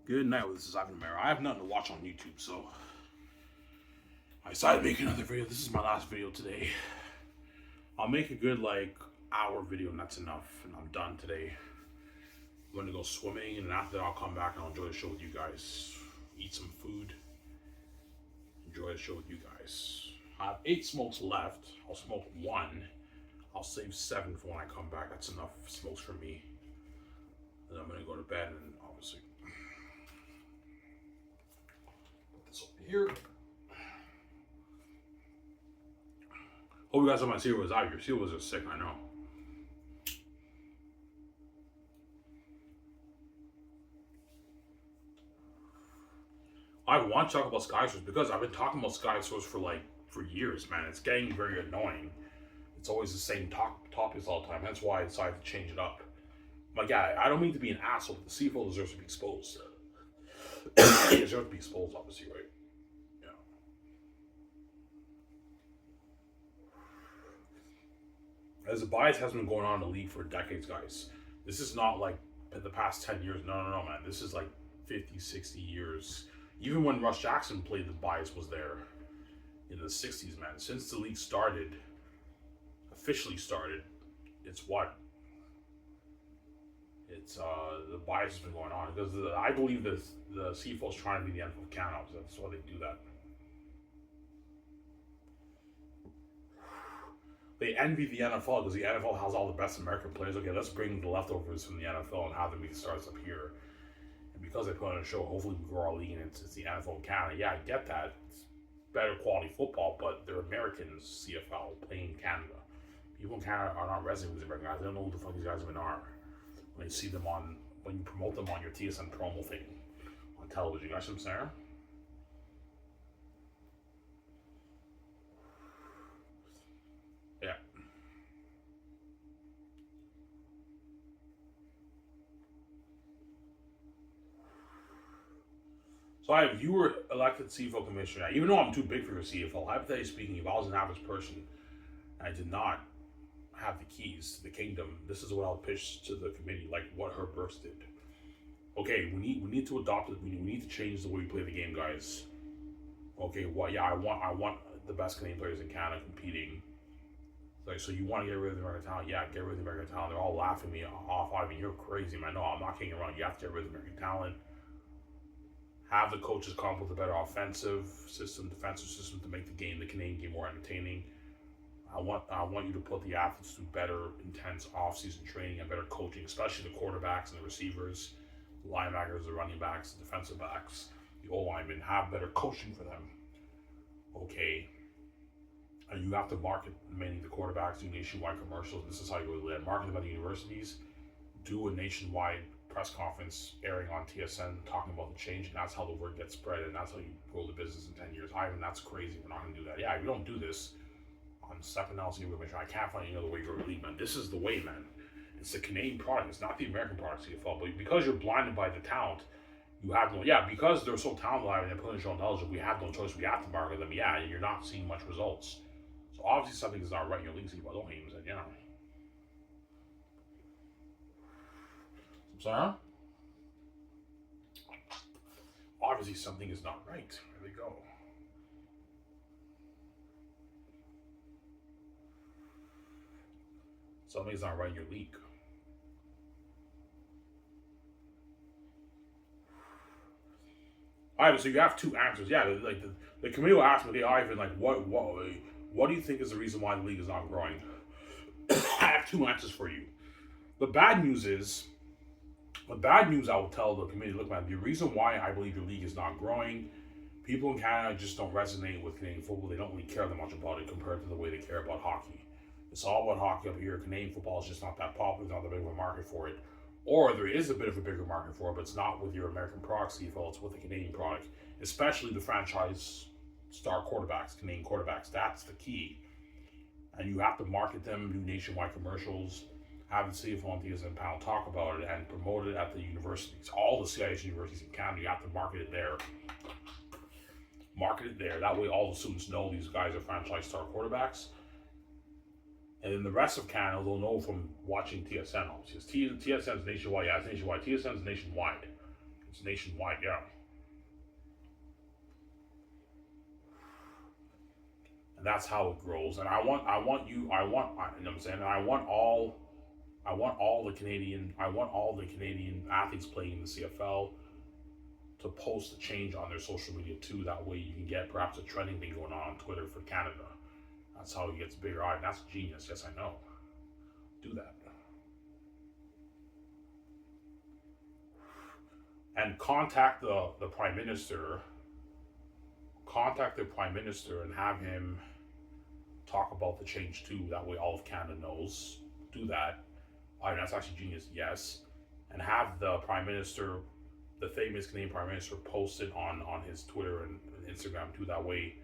Good night, this is Ivan Mara. I have nothing to watch on YouTube, so I decided to make another video. This is my last video today. I'll make a good hour video and that's enough, and I'm done today. I'm gonna go swimming, and after that I'll come back and I'll enjoy the show with you guys. Eat some food, enjoy the show with you guys. I have 8 smokes left. I'll smoke 1. I'll save 7 for when I come back. That's enough smokes for me. Then I'm gonna go to bed and obviously put this over here. Hope you guys have my cereals out. Your cereals are sick, I know. I want to talk about Sky Source because I've been talking about Sky Source for years, man. It's getting very annoying. It's always the same topics all the time. That's why I decided to change it up. My guy, I don't mean to be an asshole, but the CFL deserves to be exposed. It deserves to be exposed, obviously, right? Yeah. As a bias has been going on in the league for decades, guys. This is not like the past 10 years. No, man. This is like 50, 60 years. Even when Russ Jackson played, the bias was there in the 60s, man. Since the league started, officially started, it's what? It's the bias has been going on because I believe the CFL is trying to be the NFL of Canada. So that's why they do that. They envy the NFL because the NFL has all the best American players. Okay, let's bring the leftovers from the NFL and have them be the stars up here. And because they put on a show, hopefully we grow our league and it's the NFL of Canada. Yeah, I get that. It's better quality football, but they're Americans, CFL, playing in Canada. People in Canada are not resident with American guys. They don't know who the fuck these guys even are. When you see them when you promote them on your TSN promo thing on television, you know what I'm saying? Yeah. So if you were elected CFL commissioner, even though I'm too big for your CFL, hypothetically speaking, if I was an average person and I did not have the keys to the kingdom, this is what I'll pitch to the committee, like what Herb Burks did. Okay, we need to adopt it. We need to change the way we play the game, guys. Okay, well, yeah, I want the best Canadian players in Canada competing. Like, so you want to get rid of the American talent? Yeah, get rid of the American talent. They're all laughing me off. I mean, you're crazy, man. No, I'm not kidding around. You have to get rid of the American talent. Have the coaches come up with a better offensive system, defensive system to make the Canadian game more entertaining. I want you to put the athletes through better, intense off-season training and better coaching, especially the quarterbacks and the receivers, the linebackers, the running backs, the defensive backs, the O-linemen. Have better coaching for them. Okay. And you have to market many of the quarterbacks, do nationwide commercials. This is how you really market them at the universities. Do a nationwide press conference airing on TSN talking about the change, and that's how the word gets spread, and that's how you grow the business in 10 years. Ivan, that's crazy. We're not going to do that. Yeah, if we don't do this on second LC commission, I can't find any other way to grow the league, man. This is the way, man. It's the Canadian product. It's not the American product, CFL. But because you're blinded by the talent, you have no. Yeah, because they're so talented and they're putting show on television, we have no choice. We have to market them. Yeah, and you're not seeing much results. So obviously something is not right in your league, CFL. Don't hate him, yeah. Sorry? Obviously something is not right. There we go. Something's not right in your league. Alright, so you have 2 answers. Yeah, like the committee will ask me, okay, Ivan, like what do you think is the reason why the league is not growing? I have 2 answers for you. The bad news I will tell the committee, look, man, the reason why I believe your league is not growing, people in Canada just don't resonate with Canadian football. They don't really care that much about it compared to the way they care about hockey. It's all about hockey up here. Canadian football is just not that popular. There's not that big of a market for it. Or there is a bit of a bigger market for it, but it's not with your American product, CFL. It's with the Canadian product, especially the franchise star quarterbacks, Canadian quarterbacks. That's the key. And you have to market them, do nationwide commercials, have the CFL on TSN panel talk about it, and promote it at the universities. All the CIH universities in Canada, you have to market it there. Market it there. That way all the students know these guys are franchise star quarterbacks. And then the rest of Canada, they'll know from watching TSN. Obviously, TSN's nationwide. Yeah, it's nationwide. TSN's nationwide. It's nationwide, yeah. And that's how it grows. And you know what I'm saying? And I want all the Canadian athletes playing in the CFL to post a change on their social media too. That way you can get perhaps a trending thing going on Twitter for Canada. That's how it gets bigger. That's genius. Yes, I know. Do that. And contact the Prime Minister. Contact the Prime Minister and have him talk about the change too. That way all of Canada knows. Do that. That's actually genius, yes. And have the Prime Minister, the famous Canadian Prime Minister, post it on his Twitter and Instagram too. That way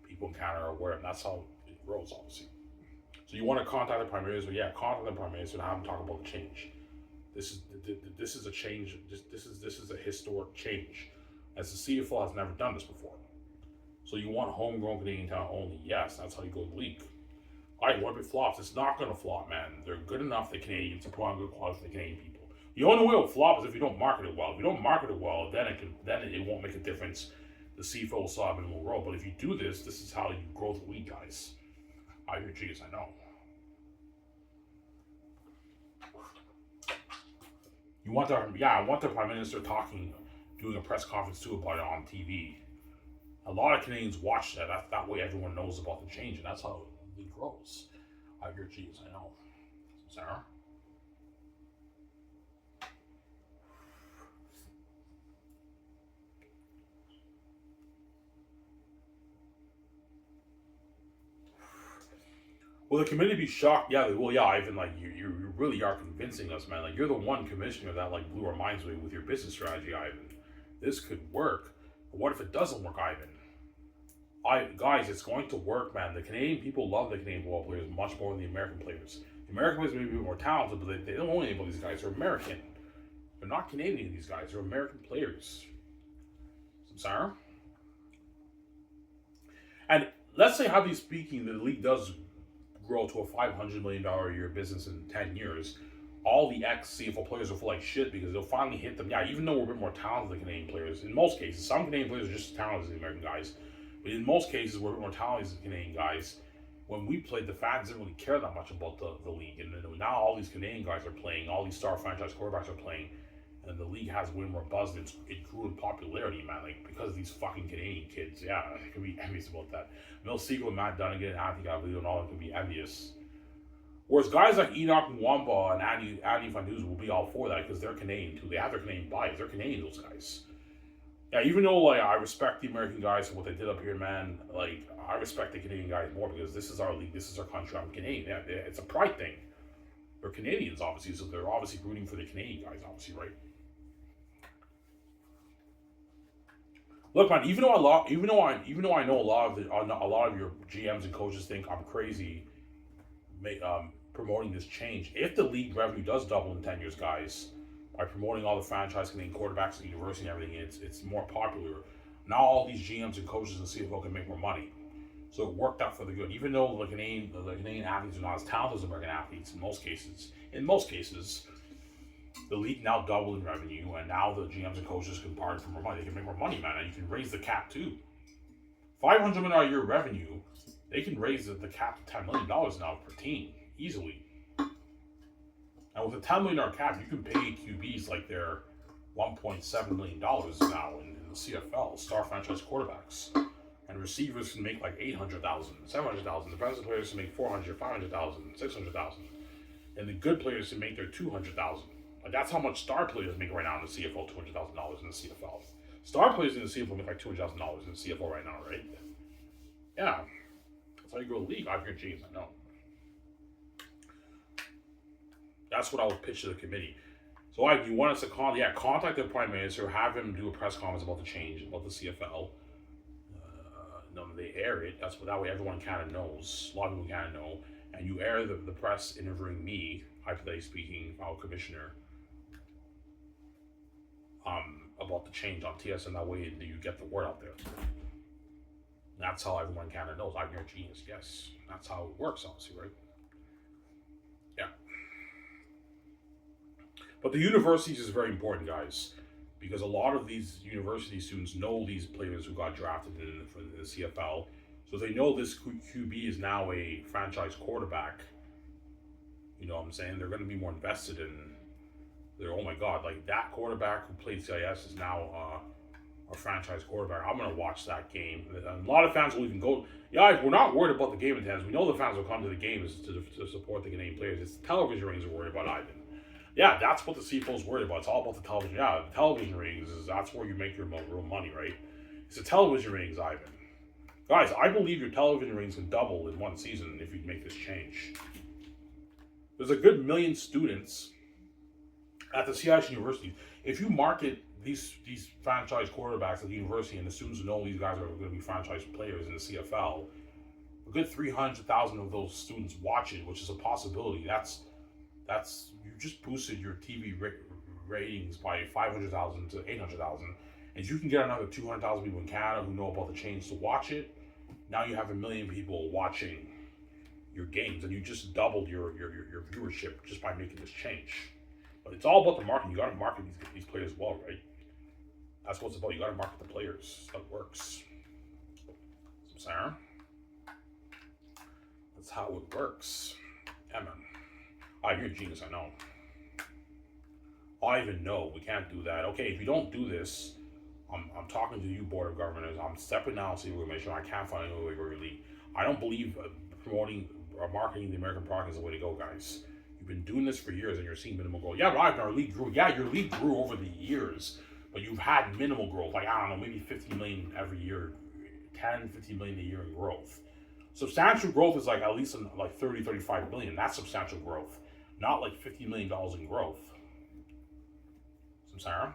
people in Canada are aware, and that's how it grows, obviously. So you want to contact the Prime Minister? Yeah, contact the Prime Minister and have him talk about the change. This is a change. This is a historic change, as the CFL has never done this before. So you want homegrown Canadian talent only? Yes, that's how you go to the league. What if it flops? It's not going to flop, man. They're good enough, the Canadians, to put on good quality for the Canadian people. The only way it'll flop is if you don't market it well. If you don't market it well, then it won't make a difference. The CFL will still have minimal role. But if you do this is how you grow the league, guys. You're genius, I know. I want the Prime Minister doing a press conference too about it on TV. A lot of Canadians watch that. That way everyone knows about the change, and that's how it grows. You're genius, I know. Sarah? Well, the committee be shocked. Yeah, Ivan, you really are convincing us, man. You're the one commissioner that blew our minds away with your business strategy, Ivan. This could work. But what if it doesn't work, Ivan? Guys, it's going to work, man. The Canadian people love the Canadian football players much more than the American players. The American players may be more talented, but they don't know anything about these guys. They're American. They're not Canadian, these guys. They're American players. Sarah? And let's say, how speaking, the league does grow to a $500 million a year business in 10 years. All the ex-CFL players will feel like shit because they'll finally hit them. Yeah, even though we're a bit more talented than Canadian players, in most cases, some Canadian players are just as talented as the American guys. But in most cases, we're more talented as the Canadian guys. When we played, the fans didn't really care that much about the league. And now all these Canadian guys are playing, all these star franchise quarterbacks are playing, and the league has way more buzz. It grew in popularity, man, because of these fucking Canadian kids. Yeah, I can be envious about that. Mel Siegel, Matt Dunnigan, Anthony Gagliardo, and all of them can be envious. Whereas guys like Enoch Mwamba and Andy Van Duzen will be all for that because they're Canadian too. They have their Canadian bias. They're Canadian, those guys. Yeah, even though I respect the American guys and what they did up here, man, I respect the Canadian guys more because this is our league, this is our country. I'm Canadian. Yeah, it's a pride thing. They're Canadians, obviously, so they're obviously rooting for the Canadian guys, obviously, right? Look, man. Even though I know a lot of your GMs and coaches think I'm crazy, promoting this change. If the league revenue does double in 10 years, guys, by promoting all the franchise Canadian quarterbacks at the university and everything, it's more popular. Now all these GMs and coaches in the CFL can make more money. So it worked out for the good. Even though the Canadian athletes are not as talented as American athletes in most cases, the league now doubled in revenue, and now the GMs and coaches can bargain for more money. They can make more money, man, and you can raise the cap too. $500 million a year revenue, they can raise the cap to $10 million now per team easily. And with a $10 million cap, you can pay QBs like they're $1.7 million now in the CFL, star franchise quarterbacks. And receivers can make $800,000, $700,000. The best players can make $400,000, $500,000, $600,000. And the good players can make their $200,000. That's how much star players make right now in the CFL, $200,000 in the CFL. Star players in the CFL make $200,000 in the CFL right now, right? Yeah. That's how you grow the league. I've heard James, I know. That's what I would pitch to the committee. So you want us to contact the Prime Minister, have him do a press conference about the change, about the CFL. They air it. That way everyone in Canada knows. A lot of people in Canada know. And you air the press interviewing me, hypothetically speaking, our commissioner, about the change on TSN. That way you get the word out there. And that's how everyone in Canada knows. I'm your genius. Yes. That's how it works, obviously, right? Yeah. But the universities is very important, guys. because a lot of these university students know these players who got drafted for the CFL. So they know this QB is now a franchise quarterback. You know what I'm saying? They're going to be more invested in. They're, oh my God, like that quarterback who played CIS is now a franchise quarterback. I'm going to watch that game. And a lot of fans will even go. Yeah, we're not worried about the game attendance. We know the fans will come to the games to support the Canadian players. It's the television rings we're worried about, Ivan. Yeah, that's what the CFL's worried about. It's all about the television. Yeah, the television rings that's where you make your real money, right? It's the television rings, Ivan. Guys, I believe your television rings can double in one season if you make this change. There's a good million students at the CIS universities. If you market these franchise quarterbacks at the university and the students know these guys are going to be franchise players in the CFL, a good 300,000 of those students watch it, which is a possibility. That's you just boosted your TV ratings by 500,000 to 800,000. And if you can get another 200,000 people in Canada who know about the change to watch it, now you have 1 million people watching your games, and you just doubled your viewership just by making this change. But it's all about the marketing. You got to market these players well, right? That's what it's about. You got to market the players. That works. Sarah, that's how it works. Yeah, man. You're a genius, I know. I even know we can't do that. Okay, if you don't do this, I'm talking to you, Board of Governors. I'm stepping down to see if we can make sure I can't find any way to league. I don't believe promoting or marketing the American product is the way to go, guys. You've been doing this for years and you're seeing minimal growth. Yeah, but our league grew. Yeah, your league grew over the years, but you've had minimal growth. Like, I don't know, maybe 15 million every year, 10, 15 million a year in growth. Substantial growth is like at least like 30, 35 million. That's substantial growth, not like $50 million in growth. Sarah,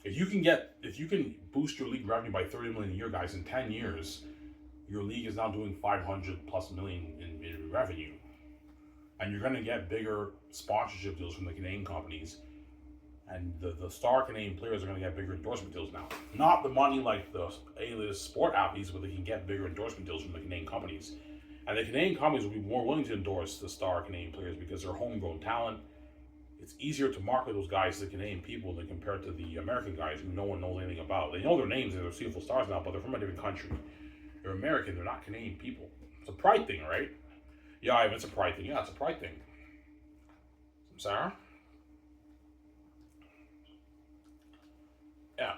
if you can boost your league revenue by 30 million a year, guys, in 10 years, your league is now doing 500 plus million in revenue, and you're going to get bigger sponsorship deals from the Canadian companies, and the star Canadian players are going to get bigger endorsement deals now. Not the money like the A-list sport athletes, but they can get bigger endorsement deals from the Canadian companies. And the Canadian companies will be more willing to endorse the star Canadian players because they're homegrown talent. It's easier to market those guys to the Canadian people than compared to the American guys who no one knows anything about. They know their names and they're CFL stars now, but they're from a different country. They're American, they're not Canadian people. It's a pride thing, right? Yeah, it's a pride thing. Yeah, it's a pride thing. Sarah? Yeah.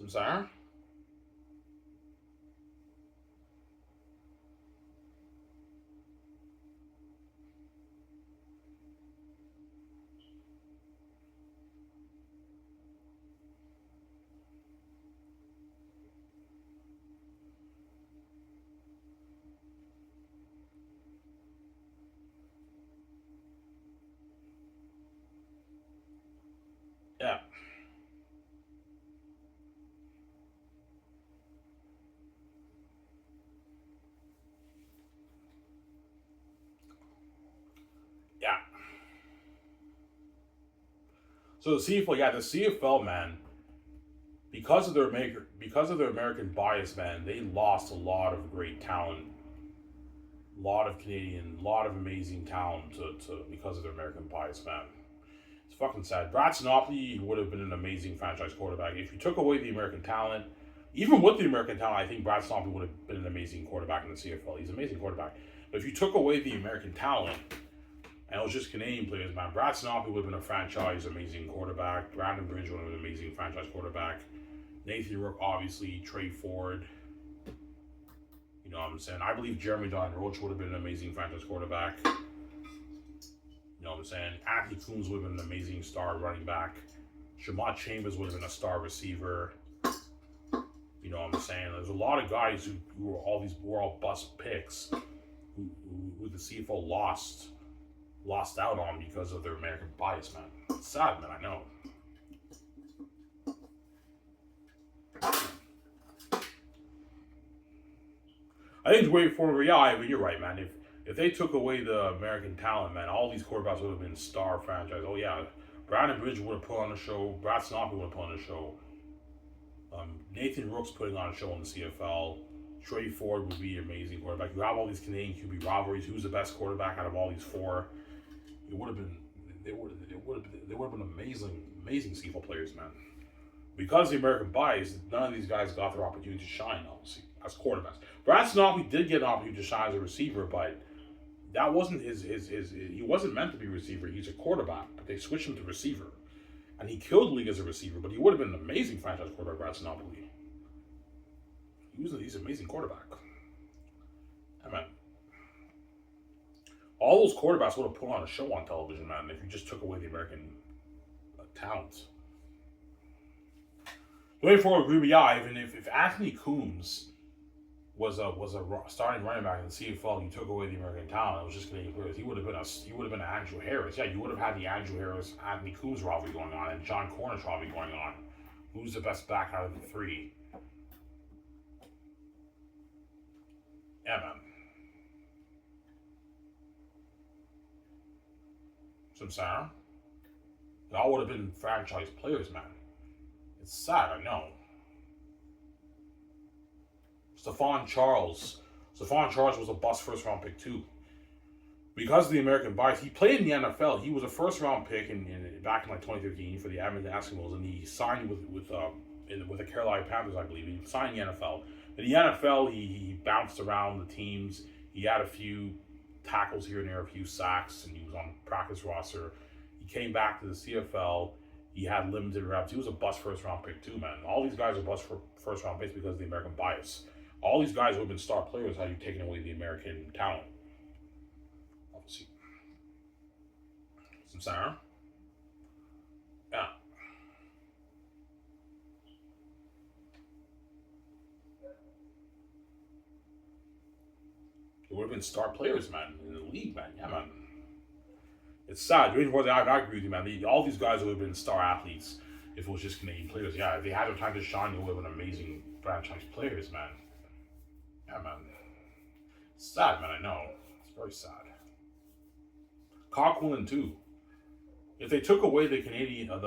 Sarah? Yeah. Yeah. So the CFL, man, because of their American bias, man, they lost a lot of great talent, a lot of Canadian, a lot of amazing talent to because of their American bias, man. It's fucking sad. Brad Sinopoli would have been an amazing franchise quarterback if you took away the American talent. Even with the American talent, I think Brad Sinopoli would have been an amazing quarterback in the CFL. He's an amazing quarterback. But if you took away the American talent and it was just Canadian players, man, Brad Sinopoli would have been a franchise amazing quarterback. Brandon Bridge would have been an amazing franchise quarterback. Nathan Rourke, obviously. Trey Ford. what I'm saying? I believe Jeremy Don Roach would have been an amazing franchise quarterback. You know what I'm saying? Anthony Coombs would have been an amazing star running back. Shamar Chambers would have been a star receiver. You know what I'm saying? There's a lot of guys who were all bust picks who the CFL lost out on because of their American bias, man. It's sad, man, I know. I think way forward, yeah, I mean, you're right, man. If they took away the American talent, man, all these quarterbacks would have been star franchise. Oh yeah, Brandon Bridge would have put on a show. Brad Snoppy would have put on a show. Nathan Rook's putting on a show in the CFL. Trey Ford would be an amazing quarterback. You have all these Canadian QB rivalries. Who's the best quarterback out of all these four? It would have been. They would have been amazing CFL players, man. Because the American bias, none of these guys got their opportunity to shine, obviously, as quarterbacks. Brad Snoppy did get an opportunity to shine as a receiver, but that wasn't his. He wasn't meant to be a receiver. He's a quarterback, but they switched him to receiver, and he killed the league as a receiver. But he would have been an amazing franchise quarterback, Brad Snoppy. He's an amazing quarterback. I mean, all those quarterbacks would have put on a show on television, man. If you just took away the American talent. Going forward, agree with yeah. Even if Anthony Coombs was a starting running back in the CFL, you took away the American talent. It was just Canadian players. He would have been an Andrew Harris. Yeah, you would have had the Andrew Harris Anthony Coombs rivalry going on and John Cornish rivalry going on. Who's the best back out of the three? Yeah, man. Some sound. They all would have been franchise players, man. It's sad, I know. Stephon Charles was a bust first round pick too. Because of the American bias, he played in the NFL. He was a first round pick back in like 2013 for the Edmonton Eskimos, and he signed with the Carolina Panthers, I believe. He signed in the NFL. In the NFL, he bounced around the teams. He had a few tackles here and there, a few sacks, and he was on the practice roster. He came back to the CFL. He had limited reps. He was a bust first round pick too, man. All these guys are bust for first round picks because of the American bias. All these guys who have been star players, how you taken away the American talent? Obviously. Some sound? Yeah. They would have been star players, man, in the league, man. Yeah, man. It's sad. I agree with you, man. All these guys would have been star athletes if it was just Canadian players. Yeah, if they had their time to shine, they would have been amazing franchise players, man. Yeah, man. It's sad, man, I know. It's very sad. Carl Quinlan, too. If they took away the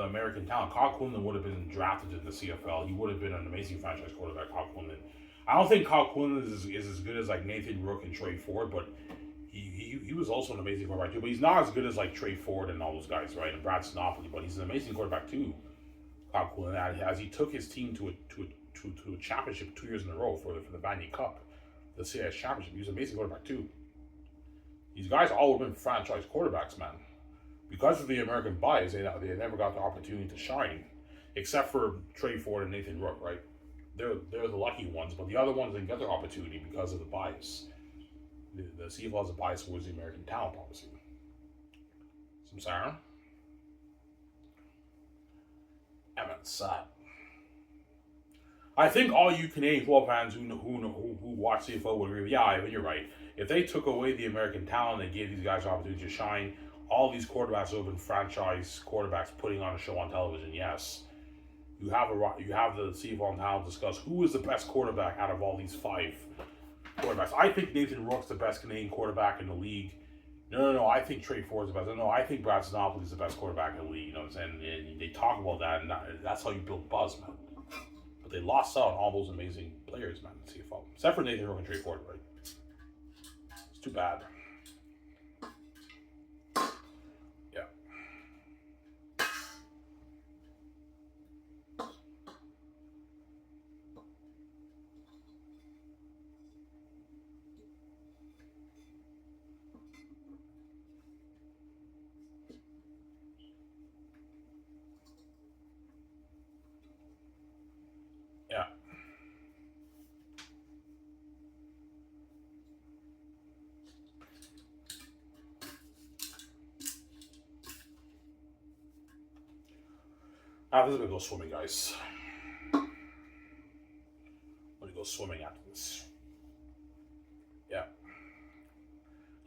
American talent, Carl Quinlan would have been drafted to the CFL. He would have been an amazing franchise quarterback, Carl Quinlan. I don't think Carl Quinlan is as good as like Nathan Rook and Trey Ford, but he was also an amazing quarterback too. But he's not as good as like Trey Ford and all those guys, right? And Brad Snoppy, but he's an amazing quarterback too. Carl Quinlan, as he took his team to a championship 2 years in a row for the Vanier Cup, the CIS championship. He was an amazing quarterback too. These guys all have been franchise quarterbacks, man. Because of the American bias, they never got the opportunity to shine, except for Trey Ford and Nathan Rook, right? They're the lucky ones, but the other ones didn't get their opportunity because of the bias. The CFL has a bias towards the American talent, obviously. Some sound? Yeah, man, it's sad. I think all you Canadian football fans who watch CFL would agree with, yeah, Ivan, you're right. If they took away the American talent and gave these guys an opportunity to shine, all these quarterbacks would have been franchise quarterbacks putting on a show on television, yes. You have the CFL now discuss who is the best quarterback out of all these 5 quarterbacks. I think Nathan Rook's the best Canadian quarterback in the league. No, I think Trey Ford's the best. No, I think Brad Snoppy is the best quarterback in the league. You know what I'm saying? And they talk about that, and that's how you build buzz, man. But they lost out on all those amazing players, man, in CFL. Except for Nathan Rook and Trey Ford, right? It's too bad. Yeah. Yeah. After this, I'm gonna go swimming, guys. I'm gonna go swimming after this. Yeah.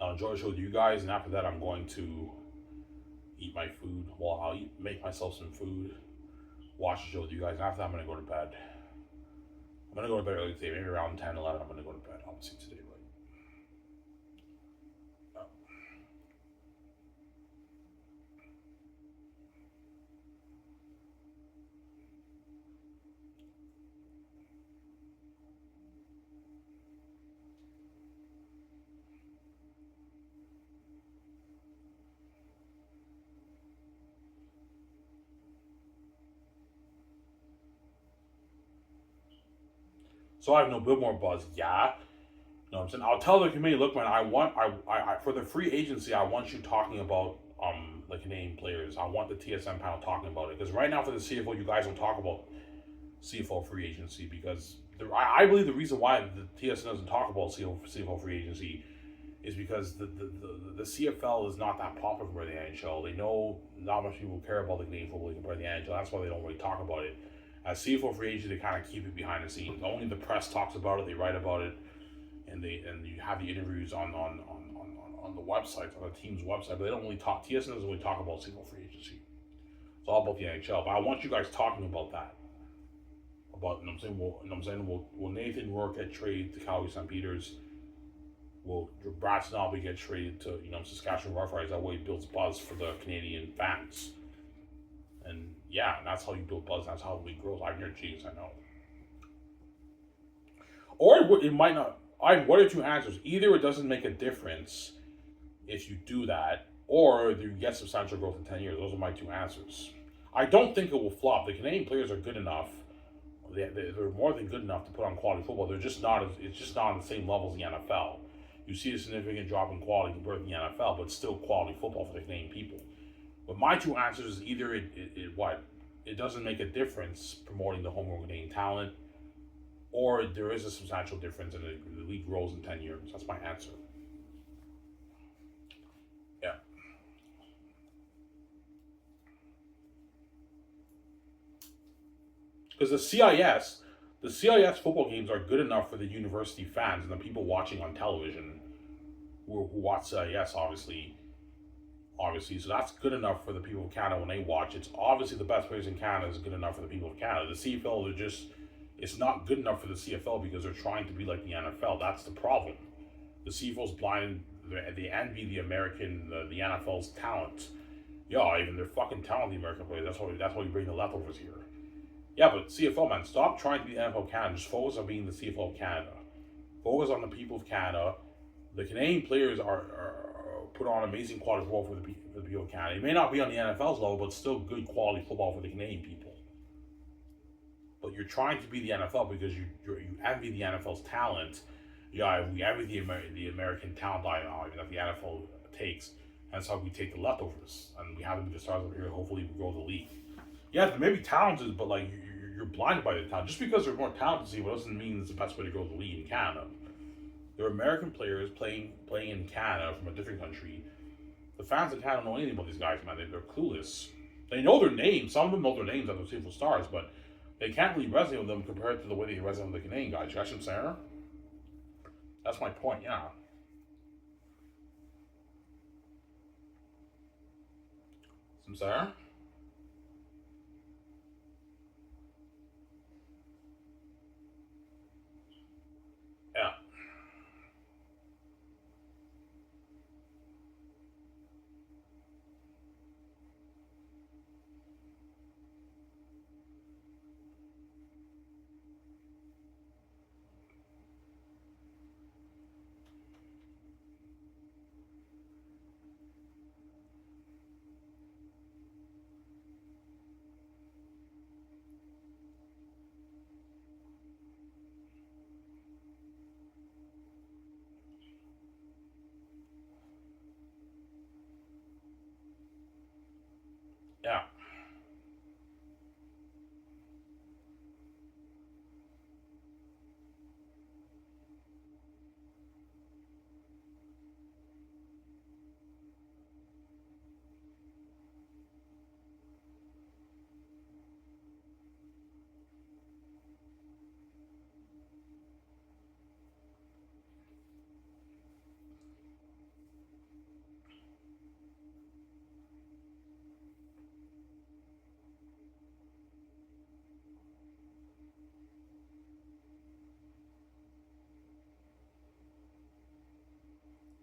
I'll enjoy the show with you guys, and after that, I'm going to eat my food. Well, make myself some food, watch the show with you guys, and after that, I'm gonna go to bed. I'm gonna go to bed early today, maybe around 10, 11. I'm gonna go to bed, obviously, today, but. So I have no Billboard buzz. Yeah. You know what I'm saying? I'll tell the committee, look, man, for the free agency, I want you talking about the Canadian players. I want the TSM panel talking about it. Because right now for the CFL, you guys don't talk about CFL free agency because I believe the reason why the TSM doesn't talk about CFL free agency is because the CFL is not that popular compared to the NHL. They know not much people care about the Canadian football compared to the NHL. That's why they don't really talk about it. As CFL free agency, they kind of keep it behind the scenes. Only the press talks about it. They write about it, and you have the interviews on the website, on the team's website. But they don't really talk. TSN doesn't really talk about CFL free agency. It's all about the NHL. But I want you guys talking about that. About, you know what I'm saying? Will Nathan Rourke get traded to Calgary St. Peters? Will Brad Snobby get traded to Saskatchewan Roughriders? That way it builds buzz for the Canadian fans. And yeah, that's how you build buzz. That's how the league grows. I'm your geez, I know. Or it might not. What are two answers? Either it doesn't make a difference if you do that, or you get substantial growth in 10 years. Those are my two answers. I don't think it will flop. The Canadian players are good enough. They're more than good enough to put on quality football. They're just not. It's just not on the same level as the NFL. You see a significant drop in quality compared to the NFL, but still quality football for the Canadian people. But my two answers is either it doesn't make a difference promoting the homegrown Canadian talent, or there is a substantial difference and the league grows in 10 years. That's my answer. Yeah. Because the CIS football games are good enough for the university fans and the people watching on television who watch CIS, obviously. So that's good enough for the people of Canada when they watch. It's obviously the best players in Canada is good enough for the people of Canada. The CFL, it's not good enough for the CFL because they're trying to be like the NFL. That's the problem. The CFL's blind. They envy the NFL's talent. Yeah, even they're fucking talented, the American players. That's why you bring the leftovers here. Yeah, but CFL, man, stop trying to be the NFL of Canada. Just focus on being the CFL of Canada. Focus on the people of Canada. The Canadian players are put on amazing quality football for the people of Canada. It may not be on the NFL's level, but still good quality football for the Canadian people. But you're trying to be the NFL because you envy the NFL's talent. Yeah, we envy the American talent that the NFL takes. That's how we take the leftovers, and we have to be the stars over here. Hopefully, we grow the league. Yeah, there may be talented, but like you're blinded by the talent. Just because they're more talented, doesn't mean it's the best way to grow the league in Canada. They're American players playing in Canada from a different country. The fans in Canada don't know anything about these guys, man. They're clueless. They know their names. Some of them know their names as they're CFL stars, but they can't really resonate with them compared to the way they resonate with the Canadian guys. You got what I'm saying? That's my point, yeah. Some Sarah? Yeah. Yeah.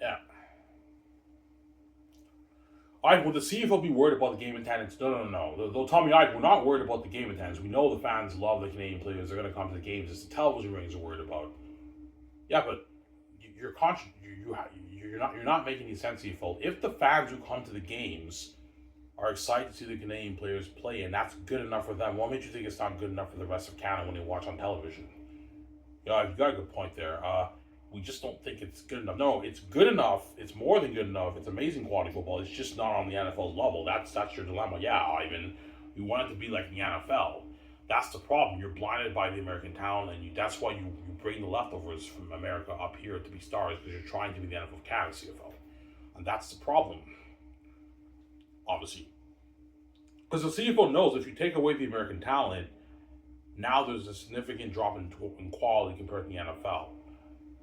Yeah. I would the CFL be worried about the game attendance? No, no, no, no. They'll tell me, we're not worried about the game attendance. We know the fans love the Canadian players. They're going to come to the games. It's the television ratings are worried about. Yeah, but you're conscious. You're not making any sense, CFL. If the fans who come to the games are excited to see the Canadian players play, and that's good enough for them, what makes you think it's not good enough for the rest of Canada when they watch on television? Yeah, you got a good point there. We just don't think it's good enough. No, it's good enough. It's more than good enough. It's amazing quality football. It's just not on the NFL's level. That's your dilemma. Yeah, Ivan, you want it to be like the NFL. That's the problem. You're blinded by the American talent, and that's why you bring the leftovers from America up here to be stars, because you're trying to be the NFL Canada CFL. And that's the problem, obviously. Because the CFL knows if you take away the American talent, now there's a significant drop in quality compared to the NFL.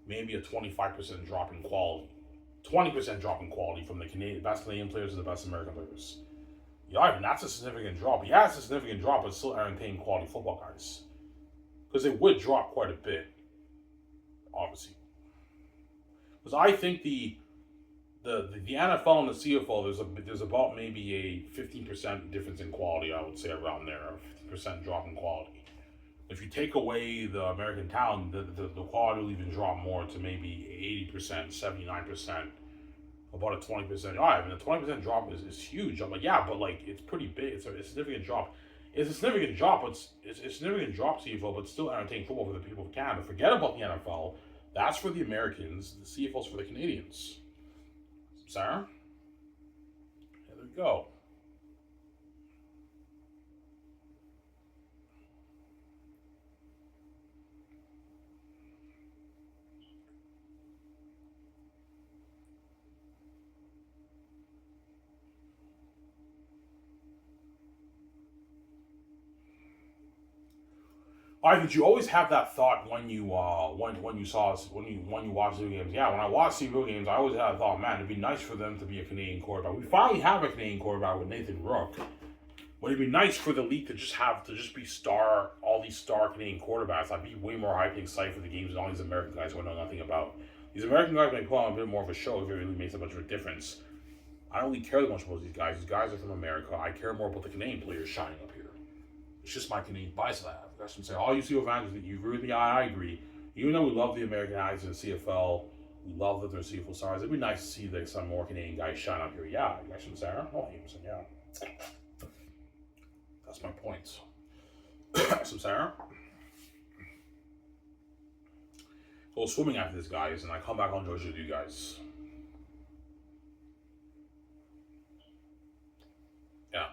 Maybe a 25% drop in quality. 20% drop in quality from the best Canadian players to the best American players. Yeah, and that's a significant drop. Yeah, it's a significant drop, but still entertaining quality football guys. Because it would drop quite a bit, obviously. Because I think the NFL and the CFL, there's about maybe a 15% difference in quality, I would say, around there, a 50% drop in quality. If you take away the American talent, the quality will even drop more to maybe 80%, 79%, about a 20%. I mean, a 20% drop is huge. I'm like, yeah, but like it's pretty big. It's a significant drop. It's a significant drop, but it's a significant drop, CFL, but still entertaining football for the people of Canada. Forget about the NFL. That's for the Americans. The CFL's for the Canadians. Sarah? There we go. I think you always have that thought when you watch video games. Yeah, when I watch video games, I always have that thought, man, it'd be nice for them to be a Canadian quarterback. We finally have a Canadian quarterback with Nathan Rook. Would it be nice for the league to just be all these star Canadian quarterbacks? I'd be way more hyped and excited for the games than all these American guys who I know nothing about. These American guys may put on a bit more of a show if it really makes a much of a difference. I don't really care that much about these guys. These guys are from America. I care more about the Canadian players shining up here. It's just my Canadian bias that I have. That's what I'm saying. All you CFL fans, you agree with me? I agree. Even though we love the American guys in the CFL, we love that they're CFL stars. It'd be nice to see some more Canadian guys shine up here. Yeah, you guys from Sarah? Oh, yeah. That's my point. Some Sarah? Go swimming after this, guys, and I come back on Georgia with you guys. Yeah.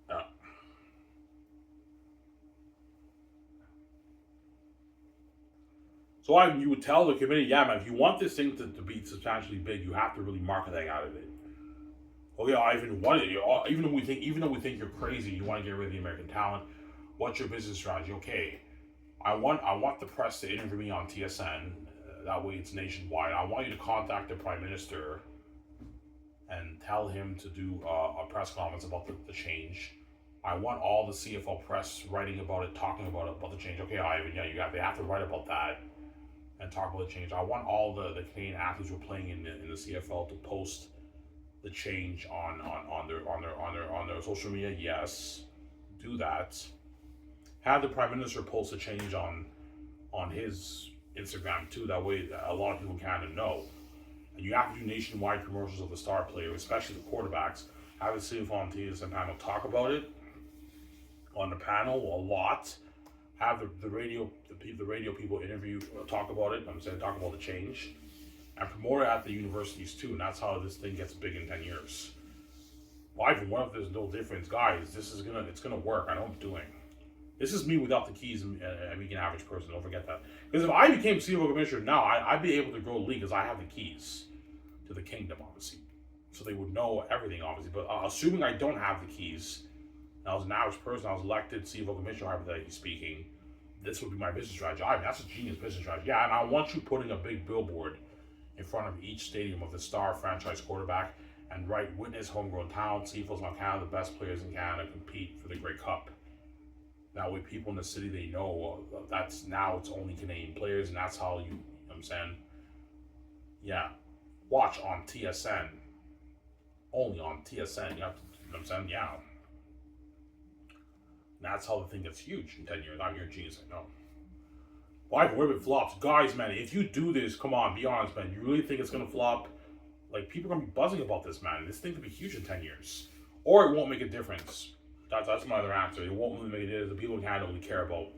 Yeah. So you would tell the committee, yeah, man, if you want this thing to be substantially big, you have to really market that out of it. Okay, Ivan, even though we think you're crazy, you want to get rid of the American talent. What's your business strategy? Okay, I want the press to interview me on TSN. That way, it's nationwide. I want you to contact the Prime Minister and tell him to do a press conference about the change. I want all the CFL press writing about it, talking about the change. Okay, Ivan, yeah, they have to write about that and talk about the change. I want all the Canadian athletes who are playing in the CFL to post the change on their social media. Yes, do that. Have the Prime Minister post a change on his Instagram too. That way, a lot of people in Canada know. And you have to do nationwide commercials of the star player, especially the quarterbacks. Have a CFL on TSN panel talk about it on the panel a lot. Have the radio people interview, talk about it. I'm saying talk about the change, and promote it at the universities too. And that's how this thing gets big in 10 years. Well, even what if there's no difference, guys? It's gonna work. I know what I'm doing. This is me without the keys. And being an average person. Don't forget that. Because if I became CFL commissioner now, I'd be able to grow the league because I have the keys to the kingdom, obviously. So they would know everything, obviously. But assuming I don't have the keys, and I was an average person, I was elected CFL commissioner, hypothetically speaking, this would be my business strategy. I mean, that's a genius business strategy. Yeah, and I want you putting a big billboard in front of each stadium of the star franchise quarterback and write witness homegrown talent, CFL Is Now Canada, the best players in Canada compete for the Grey Cup. That way people in the city, they know that's now it's only Canadian players, and that's how you know what I'm saying? Yeah. Watch on TSN. Only on TSN. You have to, you know what I'm saying? Yeah. That's how the thing gets huge in 10 years. I'm your genius, I know. Why if it flops? Guys, man, if you do this, come on, be honest, man. You really think it's going to flop? Like, people are going to be buzzing about this, man. This thing could be huge in 10 years. Or it won't make a difference. That's my other answer. It won't really make a difference. The people in Canada don't really care about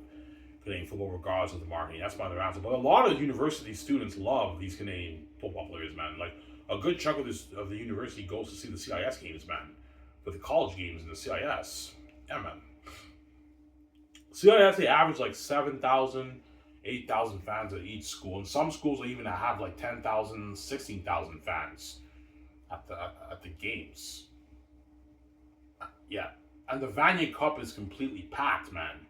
Canadian football regardless of the marketing. That's my other answer. But a lot of university students love these Canadian football players, man. Like, a good chunk of the university goes to see the CIS games, man. But the college games in the CIS, yeah, man. CIS, they average like 7,000, 8,000 fans at each school. And some schools even have like 10,000, 16,000 fans at the games. Yeah. And the Vanier Cup is completely packed, man.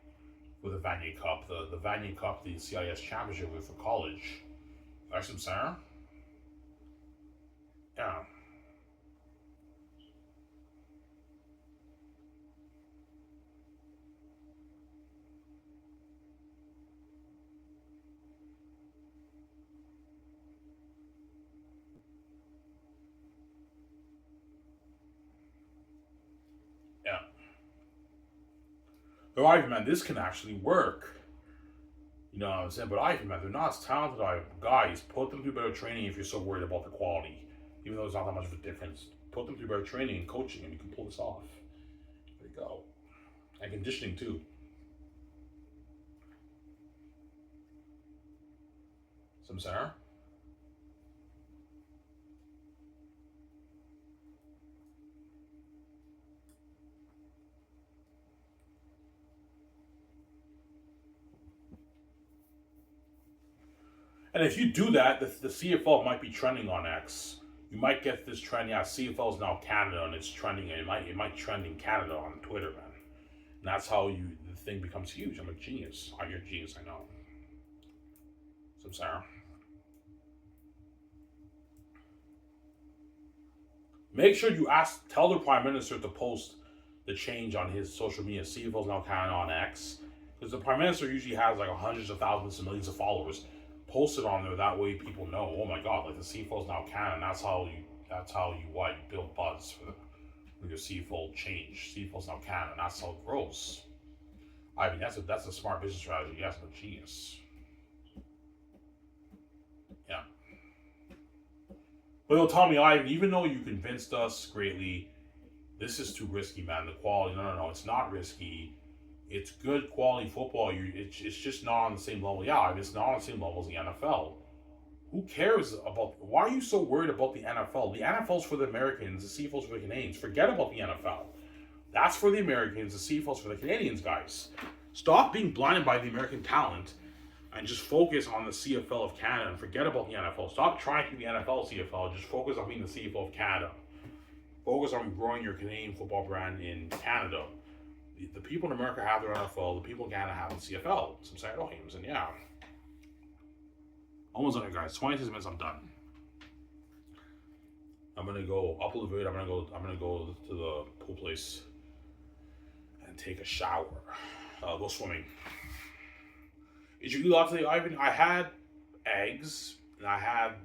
With the Vanier Cup. The Vanier Cup, the CIS championship for college. That's what I'm saying? Yeah. Yeah. But Ivan, man, this can actually work. You know what I'm saying? But Ivan, man, they're not as talented. Guys, put them through better training if you're so worried about the quality. Even though there's not that much of a difference. Put them through better training and coaching, and you can pull this off. There you go. And conditioning, too. Some center. And if you do that, the CFL might be trending on X. You might get this trend. Yeah, CFL is now Canada, and it's trending. It might trend in Canada on Twitter, man. And that's how the thing becomes huge. I'm a genius. You're a genius, I know. Some Sarah. Make sure you tell the Prime Minister to post the change on his social media. CFL Is Now Canada on X, because the Prime Minister usually has like hundreds of thousands and millions of followers. Post it on there, that way people know, oh my god, like the CFL Is Now Canada, and that's how you build buzz for your CFL change. CFL Is Now Canada, and that's how it grows. I mean, that's a smart business strategy. That's a genius. Yeah. But they'll tell me, Ivan, even though you convinced us greatly, this is too risky, man. The quality, no, it's not risky. It's good quality football. It's just not on the same level. Yeah, it's not on the same level as the NFL. Who cares about? Why are you so worried about the NFL? The NFL's for the Americans. The CFL's for the Canadians. Forget about the NFL. That's for the Americans. The CFL's for the Canadians, guys. Stop being blinded by the American talent and just focus on the CFL of Canada and forget about the NFL. Stop trying to be the NFL CFL. Just focus on being the CFL of Canada. Focus on growing your Canadian football brand in Canada. The people in America have their NFL. The people in Canada have the CFL. Some Saturday games, and yeah. Almost done, guys. 26 minutes, I'm done. I'm gonna go upload the video. I'm gonna go to the pool place and take a shower. Go swimming. Did you eat a lot today, Ivan? I had eggs, and I had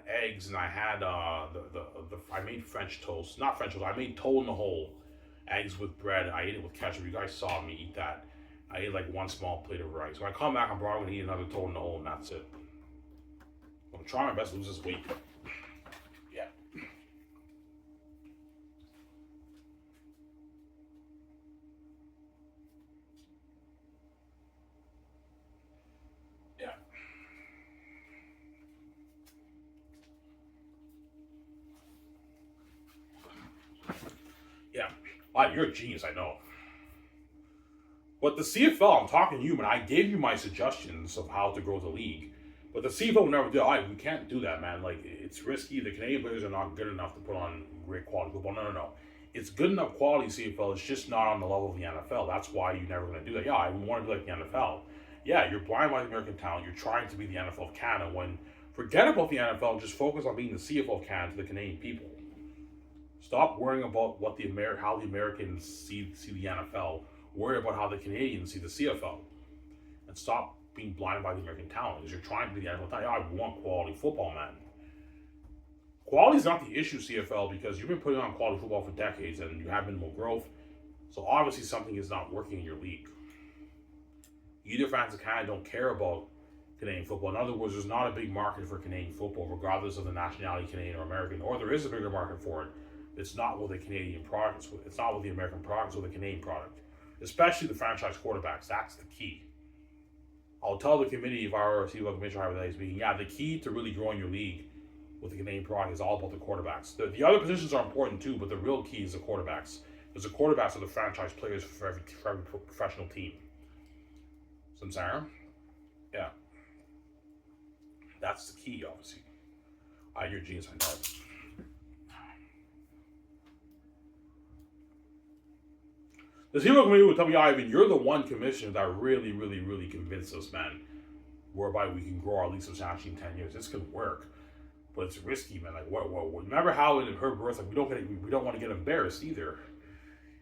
eggs, and I had I made French toast. Not French toast. I made toe in the hole. Eggs with bread. I ate it with ketchup. You guys saw me eat that. I ate like one small plate of rice. When I come back, I'm probably going to eat another toe in the hole, and that's it. I'm going to try my best to lose this weight. Yeah. Yeah. Yeah. Wow, you're a genius, I know. But the CFL, I'm talking to you, man. I gave you my suggestions of how to grow the league. But the CFL will never do it. We can't do that, man. Like, it's risky. The Canadian players are not good enough to put on great quality football. No. it's good enough quality CFL. It's just not on the level of the NFL. That's why you're never going to do that. Yeah, I want to be like the NFL. Yeah, you're blind by the American talent. You're trying to be the NFL of Canada. When forget about the NFL, just focus on being the CFL of Canada to the Canadian people. Stop worrying about what how the Americans see the NFL. Worry about how the Canadians see the CFL, and stop being blinded by the American talent. Because you're trying to be the NFL talent. Yeah, I want quality football, man. Quality is not the issue, CFL, because you've been putting on quality football for decades and you have minimal growth. So obviously something is not working in your league. Either fans of Canada don't care about Canadian football. In other words, there's not a big market for Canadian football, regardless of the nationality, Canadian or American. Or there is a bigger market for it. It's not with a Canadian product. It's not with the American product. It's with a Canadian product. Especially the franchise quarterbacks. That's the key. I'll tell the committee, if I were a CFL commissioner hypothetically speaking, yeah, the key to really growing your league with the Canadian product is all about the quarterbacks. The other positions are important too, but the real key is the quarterbacks. Because the quarterbacks are the franchise players for every professional team. So I'm saying? Yeah. That's the key, obviously. You're a genius, I know. The CFL committee would tell me, Ivan, you're the one commissioner that really, really, really convinced us, man, whereby we can grow our league substantially in 10 years. This could work. But it's risky, man. Like, what? Remember how in Herb Brooks, like, we don't want to get embarrassed either.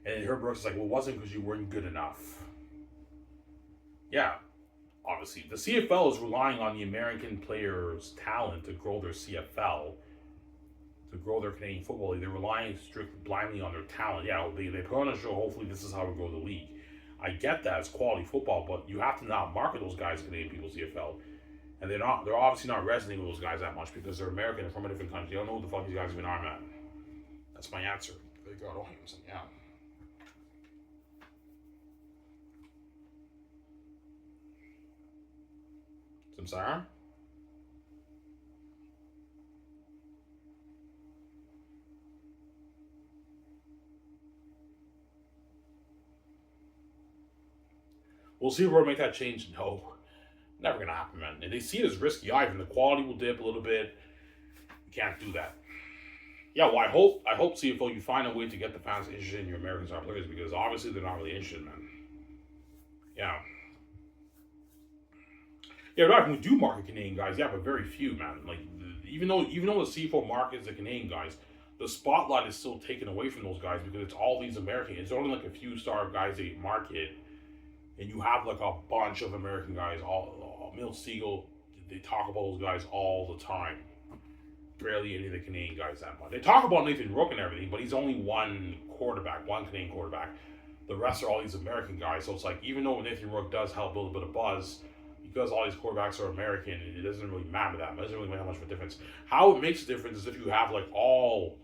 And Herb Brooks is like, well, it wasn't because you weren't good enough. Yeah, obviously. The CFL is relying on the American players' talent to grow their CFL, to grow their Canadian football league. They're relying strictly blindly on their talent. Yeah, they put on a show, hopefully this is how we grow the league. I get that, it's quality football, but you have to not market those guys in Canadian people's CFL. And they're obviously not resonating with those guys that much because they're American and from a different country. They don't know who the fuck these guys even are, man. That's my answer. They got all him. Yeah. Samsara? We'll see if we'll make that change. No. Never gonna happen, man. And they see it as risky. Ivan, the quality will dip a little bit. You can't do that. Yeah, well, I hope CFO you find a way to get the fans interested in your American star players because obviously they're not really interested, man. Yeah. Yeah, right. We do market Canadian guys, yeah, but very few, man. Like even though the CFO markets the Canadian guys, the spotlight is still taken away from those guys because it's all these Americans. It's only like a few star guys they market, and you have like a bunch of American guys. All Milt Siegel, they talk about those guys all the time. Barely any of the Canadian guys that much. They talk about Nathan Rook and everything, but he's only one Canadian quarterback. The rest are all these American guys. So it's like even though Nathan Rook does help build a bit of buzz, because all these quarterbacks are American, it doesn't really matter that much. It doesn't really make that much of a difference. How it makes a difference is if you have like all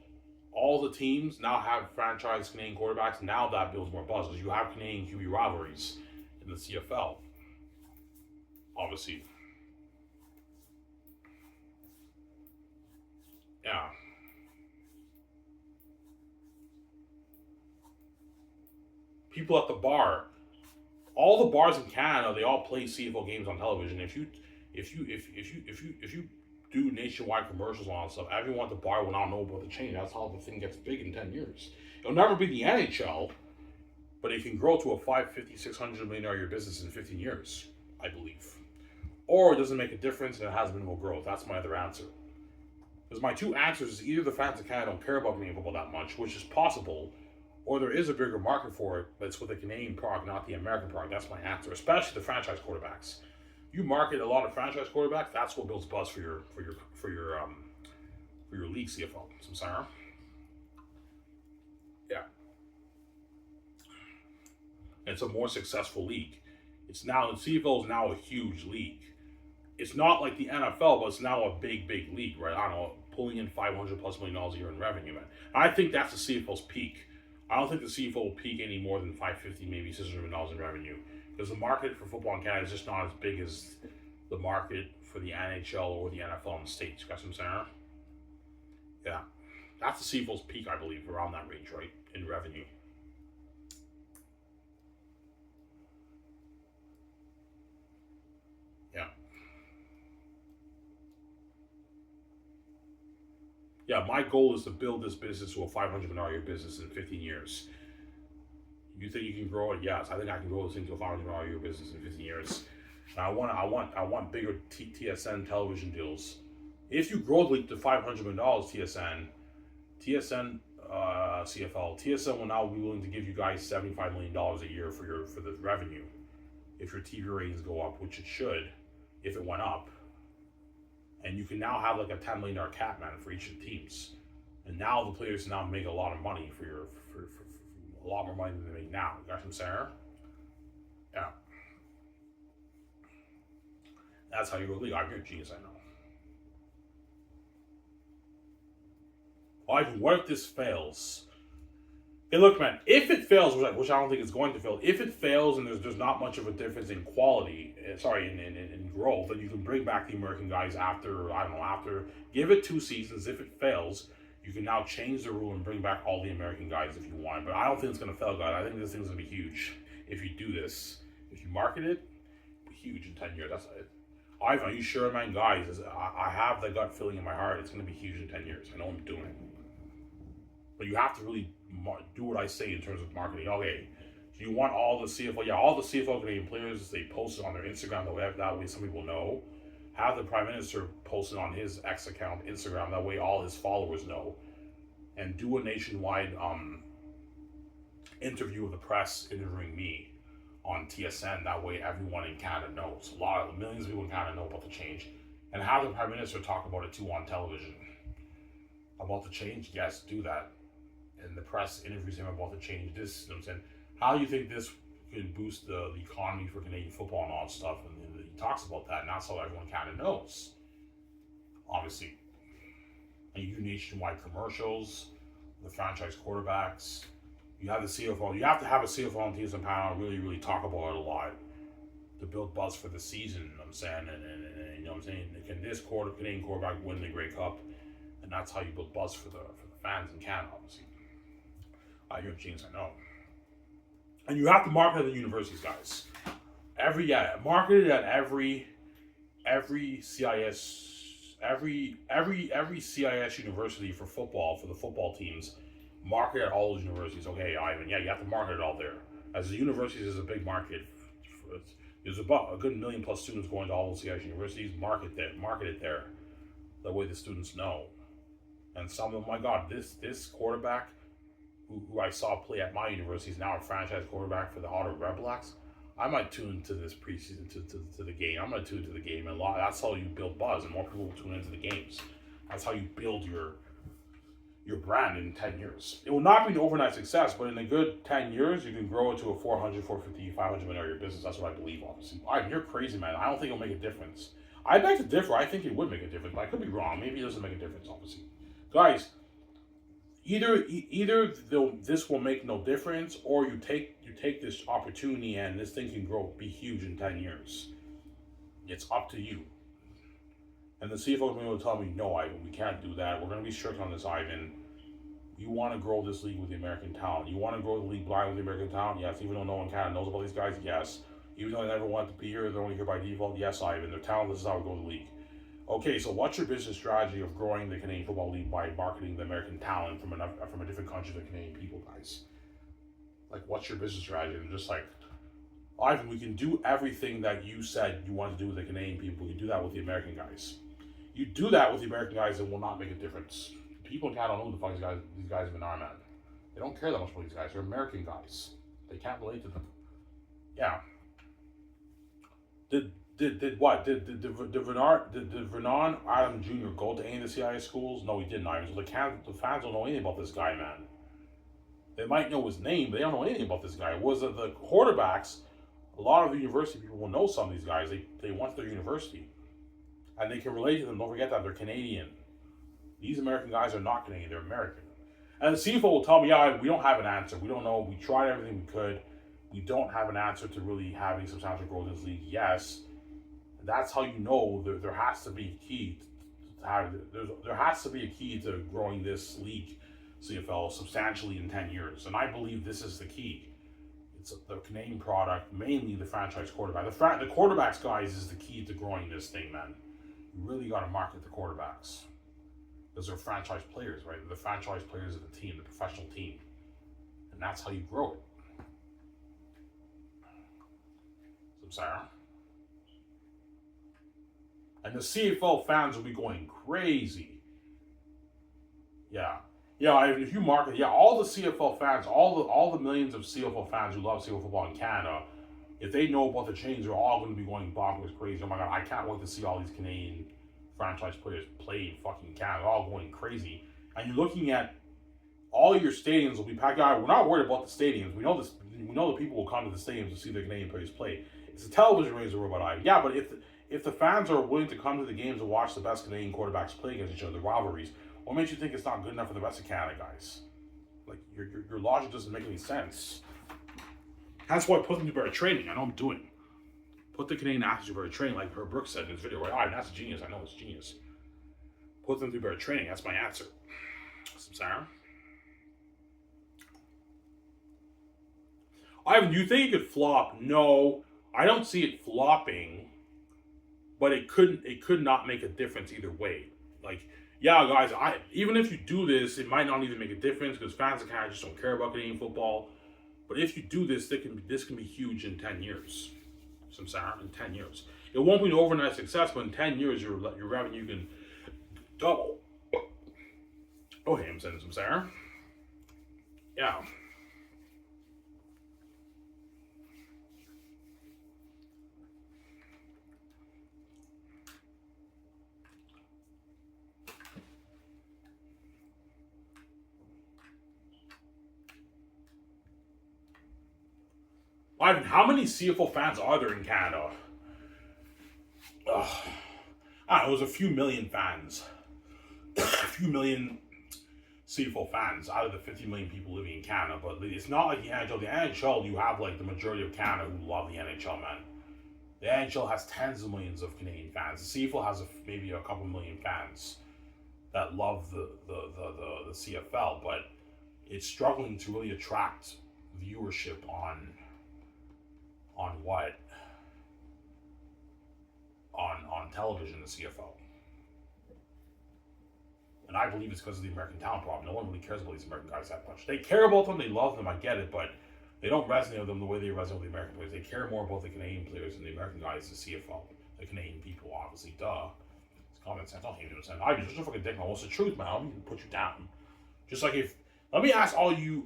the teams now have franchise Canadian quarterbacks. Now that builds more buzz because you have Canadian QB rivalries in the CFL. Obviously. Yeah. People at the bar, all the bars in Canada, they all play CFL games on television. If you do nationwide commercials on all that stuff, everyone at the bar will now know about the change. That's how the thing gets big in 10 years. It'll never be the NHL, but it can grow to a $550-600 million a year business in 15 years, I believe. Or it doesn't make a difference and it has minimal growth. That's my other answer. Because my two answers is either the fans of Canada don't care about Canadian football that much, which is possible, or there is a bigger market for it, but it's with the Canadian product, not the American product. That's my answer, especially the franchise quarterbacks. You market a lot of franchise quarterbacks, that's what builds buzz for your league CFL. So, Sarah? Yeah. It's a more successful league. The CFL is now a huge league. It's not like the NFL, but it's now a big league, right? I don't know, pulling in $500+ million a year in revenue, man. I think that's the CFL's peak. I don't think the CFL will peak any more than $550, maybe $600 million in revenue, because the market for football in Canada is just not as big as the market for the NHL or the NFL in the States. You got what I'm saying? Yeah, that's the CFL's peak, I believe, around that range, right, in revenue. Yeah. Yeah, my goal is to build this business to a $500 million business in 15 years. You think you can grow it? Yes, I think I can grow this into a $500 million business in 15 years. And I want bigger TSN television deals. If you grow the league to $500 million TSN, CFL, TSN will now be willing to give you guys $75 million a year for the revenue. If your TV ratings go up, which it should, if it went up, and you can now have like a $10 million cap, man, for each of the teams. And now the players now make a lot of money for a lot more money than they make now. You got what I'm saying? Yeah. That's how you go league. I'm your genius, I know. Ivan, what if this fails? Hey, look, man, if it fails, which I don't think it's going to fail, if it fails and there's not much of a difference in quality, in growth, then you can bring back the American guys after, give it 2 seasons. If it fails, you can now change the rule and bring back all the American guys if you want. But I don't think it's going to fail, guys. I think this thing's going to be huge if you do this. If you market it, it'll be huge in 10 years. That's it. Ivan, are you sure, man? Guys, I have the gut feeling in my heart it's going to be huge in 10 years. I know I'm doing it. But you have to really do what I say in terms of marketing. Okay, so you want all the CFL, all the CFL Canadian players, they post it on their Instagram, that way some people know. Have the Prime Minister post it on his X account, Instagram, that way all his followers know. And do a nationwide interview of the press interviewing me on TSN, that way everyone in Canada knows. Millions of people in Canada know about the change. And have the Prime Minister talk about it too on television. About the change, yes, do that. And the press interviews him about the change. This, you know what I'm saying? How do you think this could boost the economy for Canadian football and all that stuff? And he talks about that, and that's how everyone kind of knows. Obviously. And you do nationwide commercials, the franchise quarterbacks. You have the CFL. You have to have a CFL on TSN panel and really, really talk about it a lot to build buzz for the season, you know what I'm saying? And you know what I'm saying? Can this Canadian quarterback win the Grey Cup? And that's how you build buzz for the fans in Canada, obviously. You're a genius, I know. And you have to market at the universities, guys. Market it at every CIS, every CIS university for football, for the football teams. Market at all those universities. Okay, Ivan, you have to market it all there. As the universities is a big market. There's about a good 1 million plus students going to all those CIS universities. Market it there. That way the students know. And some of them, my God, this quarterback who I saw play at my university is now a franchise quarterback for the Ottawa Redblacks. I might tune to this preseason to the game. I'm going to tune to the game, and that's how you build buzz, and more people will tune into the games. That's how you build your brand in 10 years. It will not be an overnight success, but in a good 10 years, you can grow it to a 400, 450, 500 million business. That's what I believe, obviously. You're crazy, man. I don't think it'll make a difference. I beg to differ. I think it would make a difference, but I could be wrong. Maybe it doesn't make a difference, obviously. Guys, either this will make no difference, or you take this opportunity and this thing can be huge in 10 years. It's up to you. And the CFO committee will tell me, no, Ivan, we can't do that. We're going to be strict on this, Ivan. You want to grow this league with the American talent. You want to grow the league blind with the American talent? Yes. Even though no one in Canada knows about these guys? Yes. Even though they never want to be here, they're only here by default? Yes, Ivan. They're talented. This is how we grow the league. Okay, so what's your business strategy of growing the Canadian Football League by marketing the American talent from a different country to Canadian people, guys? Like, what's your business strategy? And just like, Ivan, we can do everything that you said you want to do with the Canadian people. We can do that with the American guys. You do that with the American guys, it will not make a difference. People in Canada don't know who the fuck these guys even are, man. They don't care that much about these guys. They're American guys. They can't relate to them. Yeah. Did what? Did Vernon Adam Jr. go to any of the CIS schools? No, he didn't. So the fans don't know anything about this guy, man. They might know his name, but they don't know anything about this guy. Was it the quarterbacks? A lot of the university people will know some of these guys. They went to their university. And they can relate to them. Don't forget that they're Canadian. These American guys are not Canadian, they're American. And the CFO will tell me, we don't have an answer. We don't know. We tried everything we could. We don't have an answer to really having substantial growth in this league. Yes. That's how you know there has to be a key there has to be a key to growing this league, CFL, substantially in 10 years. And I believe this is the key. It's the Canadian product, mainly the franchise quarterback. The quarterbacks, guys, is the key to growing this thing, man. You really got to market the quarterbacks. because they're franchise players, right? They're the franchise players of the team, the professional team, and that's how you grow it. Sarah. And the CFL fans will be going crazy. Yeah. If you market, all the CFL fans, all the millions of CFL fans who love CFL football in Canada, if they know about the change, they're all going to be going bonkers crazy. Oh my God, I can't wait to see all these Canadian franchise players play in fucking Canada. They're all going crazy. And you're looking at all your stadiums will be packed out. We're not worried about the stadiums. We know this. We know the people will come to the stadiums to see the Canadian players play. It's the television ratings we're about eye. Yeah, but if the fans are willing to come to the games and watch the best Canadian quarterbacks play against each other, the rivalries, what makes you think it's not good enough for the rest of Canada, guys? Like your logic doesn't make any sense. That's why I put them through better training. I know I'm doing. Put the Canadian athletes through better training, like Herb Brooks said in his video. Right? That's genius. I know it's genius. Put them through better training. That's my answer. Sarah. Ivan, do you think it could flop? No, I don't see it flopping, but it could not make a difference either way. Like, yeah, guys, even if you do this, it might not even make a difference because fans of Canada just don't care about Canadian football. But if you do this, this can be huge in 10 years. Sarah, in 10 years, it won't be an overnight success, but in 10 years, your revenue can double. Okay, I'm sending some Sarah. Yeah. Ivan, how many CFL fans are there in Canada? I don't know, it was a few million fans. A few million CFL fans out of the 50 million people living in Canada. But it's not like the NHL. The NHL, you have like the majority of Canada who love the NHL, man. The NHL has tens of millions of Canadian fans. The CFL has maybe a couple million fans that love the CFL, but it's struggling to really attract viewership on what? On television, the CFL. And I believe it's because of the American talent problem. No one really cares about these American guys that much. They care about them, they love them, I get it, but they don't resonate with them the way they resonate with the American players. They care more about the Canadian players than the American guys, the CFL. The Canadian people, obviously, duh. It's common sense. I don't hate you. I'm just a fucking dick, man. What's the truth, man? I'm gonna put you down. Just like let me ask all you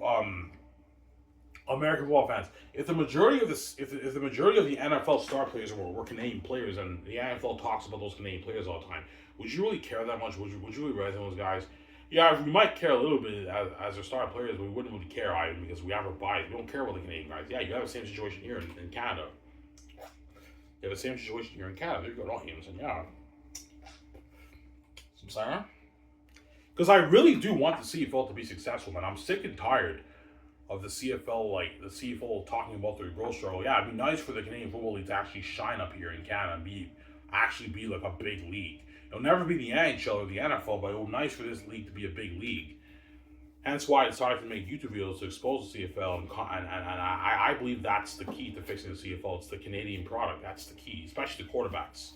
American football fans, if the majority of the majority of the NFL star players were Canadian players, and the NFL talks about those Canadian players all the time, would you really care that much? Would you really resonate with those guys? Yeah, we might care a little bit as their star players, but we wouldn't really care either because we have a bias. We don't care about the Canadian guys. Yeah, you have the same situation here in Canada. You have the same situation here in Canada. There you go, don't you? Yeah. Some Sarah? Because I really do want the CFL to be successful, man. I'm sick and tired of the CFL, like the CFL talking about their growth struggle. Yeah, it'd be nice for the Canadian Football League to actually shine up here in Canada and actually be like a big league. It'll never be the NHL or the NFL, but it will be nice for this league to be a big league. Hence why I decided to make YouTube videos to expose the CFL, and I believe that's the key to fixing the CFL. It's the Canadian product. That's the key, especially the quarterbacks.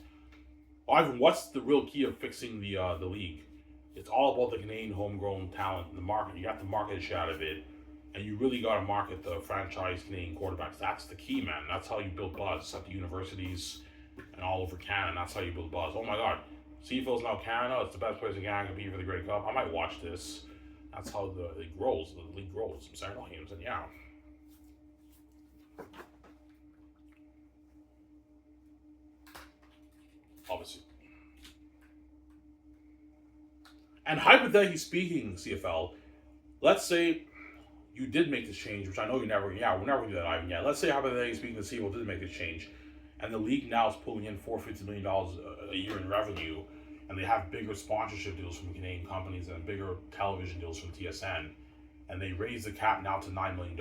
Ivan, what's the real key of fixing the league? It's all about the Canadian homegrown talent in the market. You have to market the shit out of it. And you really got to market the franchise Canadian quarterbacks. That's the key, man. That's how you build buzz at the universities and all over Canada. That's how you build buzz. Oh my God, CFL Is Now Canada. It's the best place in Canada to be for the Grey Cup. I might watch this. That's how the league grows. The league grows. I'm sorry, games, and yeah. Obviously. And hypothetically speaking, CFL, let's say you did make this change, which I know we'll never do that, Ivan. Yeah, let's say hypothetically speaking, the CFL did make this change, and the league now is pulling in $450 million a year in revenue, and they have bigger sponsorship deals from Canadian companies and bigger television deals from TSN, and they raise the cap now to $9 million.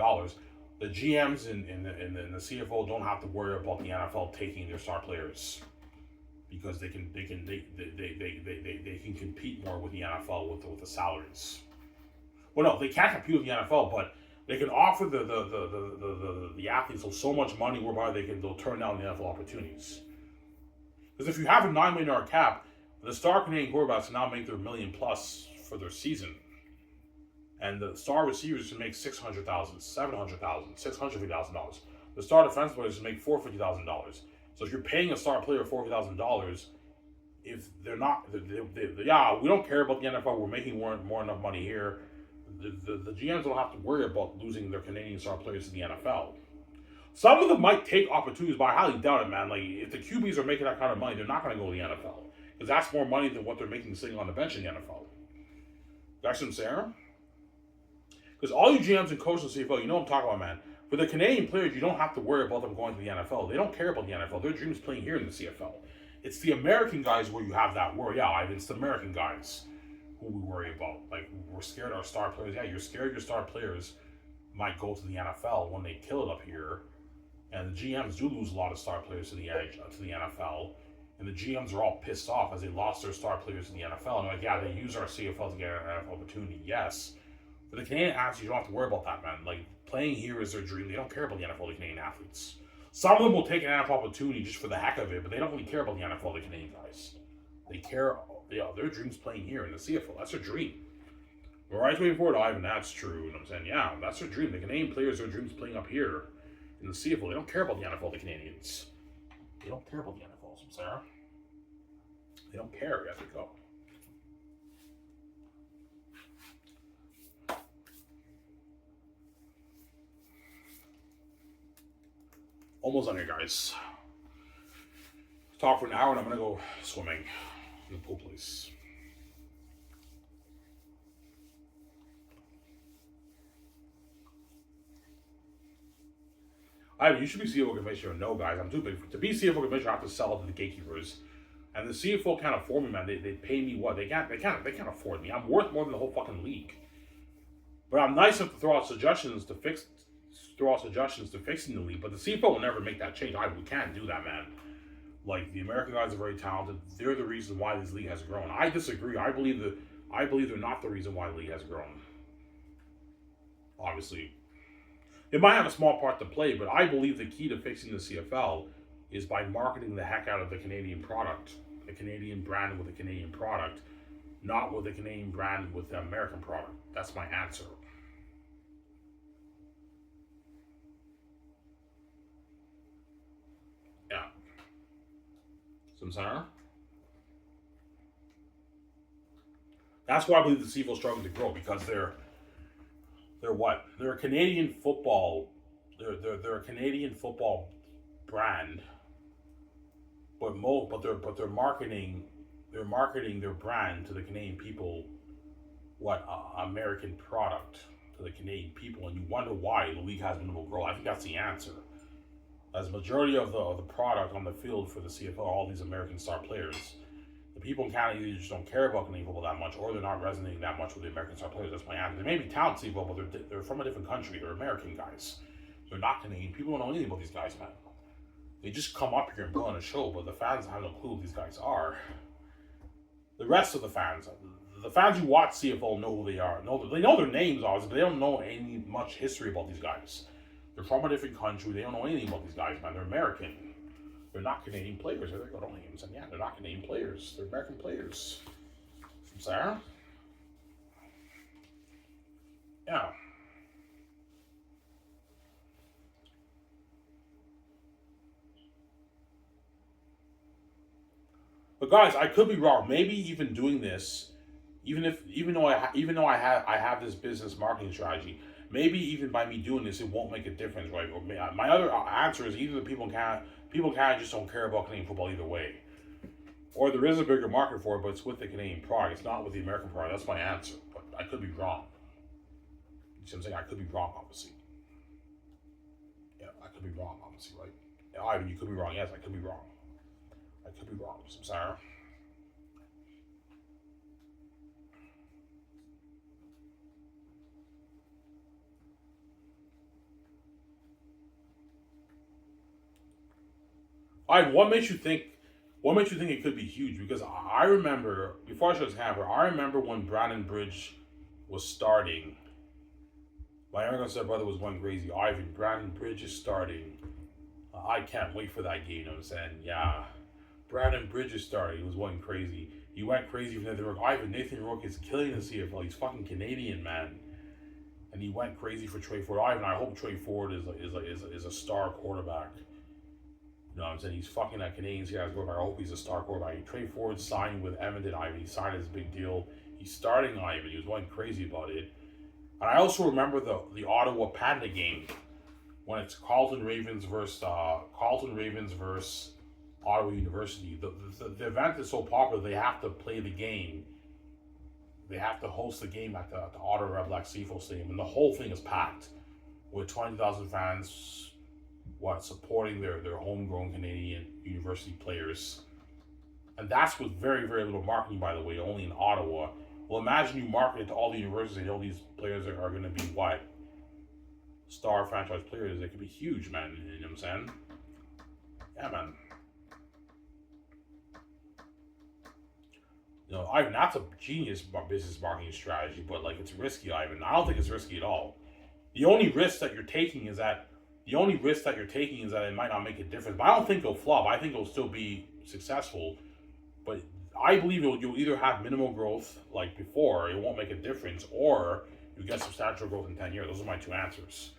The GMs in the CFL don't have to worry about the NFL taking their star players because they can compete more with the NFL with the salaries. Well, no, they can't compete with the NFL, but they can offer the athletes so much money whereby they'll turn down the NFL opportunities. Because if you have a $9 million cap, The star Canadian quarterbacks can now make their million plus for their season. And the star receivers can make $600,000, $700,000, $650,000. The star defense players can make $450,000. So if you're paying a star player $450,000, if they're not, yeah, we don't care about the NFL. We're making more enough money here. The GMs don't have to worry about losing their Canadian star players to the NFL. Some of them might take opportunities, but I highly doubt it, man. Like, if the QBs are making that kind of money, they're not going to go to the NFL. Because that's more money than what they're making sitting on the bench in the NFL. That's what I'm saying? Because all you GMs and coaches in the CFL, you know what I'm talking about, man. For the Canadian players, you don't have to worry about them going to the NFL. They don't care about the NFL. Their dream is playing here in the CFL. It's the American guys where you have that worry. Yeah, Ivan, it's the American guys who we worry about. Like, we're scared our star players. Yeah, you're scared your star players might go to the NFL when they kill it up here. And the GMs do lose a lot of star players to the NFL. And the GMs are all pissed off as they lost their star players in the NFL. And like, yeah, they use our CFL to get an NFL opportunity, yes. For the Canadian athletes, you don't have to worry about that, man. Like, playing here is their dream. They don't care about the NFL, the Canadian athletes. Some of them will take an NFL opportunity just for the heck of it, but they don't really care about the NFL, the Canadian guys. They care, yeah, their dream's playing here in the CFL. That's their dream. We're always waiting for it, Ivan. That's true. And I'm saying, yeah, that's their dream. The Canadian players, their dream's playing up here in the CFL. They don't care about the NFL, the Canadians. They don't care about the NFL, Sarah. They don't care. You have to go. Almost done here, guys. Talk for an hour and I'm going to go swimming in the pool place. You should be CFL commissioner. No, guys, I'm too big. To be CFL commissioner, I have to sell it to the gatekeepers. And the CFL can't afford me, man. They pay me what? They can't afford me. I'm worth more than the whole fucking league. But I'm nice enough to throw out suggestions to fixing the league, but the CFL will never make that change. We can't do that, man. Like, the American guys are very talented. They're the reason why this league has grown. I disagree. I believe they're not the reason why the league has grown. Obviously, it might have a small part to play, but I believe the key to fixing the CFL is by marketing the heck out of the Canadian product, the Canadian brand with the Canadian product, not with the Canadian brand with the American product. That's my answer. Yeah. Samsara? That's why I believe the CFL is struggling to grow, because they're what? They're a Canadian football. They're a Canadian football brand, but they're marketing their brand to the Canadian people. What American product to the Canadian people, and you wonder why the league hasn't been able to grow. I think that's the answer. As majority of the product on the field for the CFL, all these American star players, the people in Canada either just don't care about Canadian football that much, or they're not resonating that much with the American star players. That's my answer. They may be talented CFL, but they're from a different country. They're American guys. They're not Canadian. People don't know anything about these guys, man. They just come up here and put on a show, but the fans have no clue who these guys are. The rest of the fans who watch CFL know who they are. They know their names, obviously, but they don't know any much history about these guys. They're from a different country. They don't know anything about these guys, man. They're American. They're not Canadian players. They're their own names. And yeah, they're not Canadian players. They're American players. From Sarah? Yeah. But guys, I could be wrong. Maybe even doing this, even though I have this business marketing strategy, maybe even by me doing this, it won't make a difference, right? Or my other answer is either the people can't just don't care about Canadian football either way, or there is a bigger market for it, but it's with the Canadian product. It's not with the American product. That's my answer, but I could be wrong. You see what I'm saying? I could be wrong, obviously. Yeah, I could be wrong, obviously, right? Yeah, Ivan, you could be wrong. Yes, I could be wrong. I could be wrong. I'm sorry. What makes you think? What makes you think it could be huge? Because I remember before I showed this hammer, I remember when Brandon Bridge was starting. My younger step brother was going crazy. Ivan, Brandon Bridge is starting. I can't wait for that game. You know what I'm saying? Yeah. Brandon Bridges started. He was going crazy. He went crazy for Nathan Rourke. Nathan Rourke is killing the CFL. He's fucking Canadian, man. And he went crazy for Trey Ford. I hope Trey Ford is a star quarterback. You know what I'm saying? He's fucking that Canadian guy's quarterback. I hope he's a star quarterback. Trey Ford signed with Edmonton Ivan. He signed his big deal. He's starting Ivan. He was going crazy about it. And I also remember the Ottawa Panda game when it's Carleton Ravens versus Ottawa University. The event is so popular they have to play the game. They have to host the game at the Ottawa Red Black CFL Stadium, and the whole thing is packed with 20,000 fans, supporting their homegrown Canadian university players. And that's with very, very little marketing, by the way, only in Ottawa. Well, imagine you market it to all the universities and all these players are going to be star franchise players. They could be huge, man. You know what I'm saying? Yeah, man. You know, Ivan, that's a genius business marketing strategy, but it's risky, Ivan. I don't think it's risky at all. The only risk that you're taking is that it might not make a difference. But I don't think it'll flop. I think it'll still be successful. But I believe you'll either have minimal growth like before, it won't make a difference, or you get substantial growth in 10 years. Those are my two answers.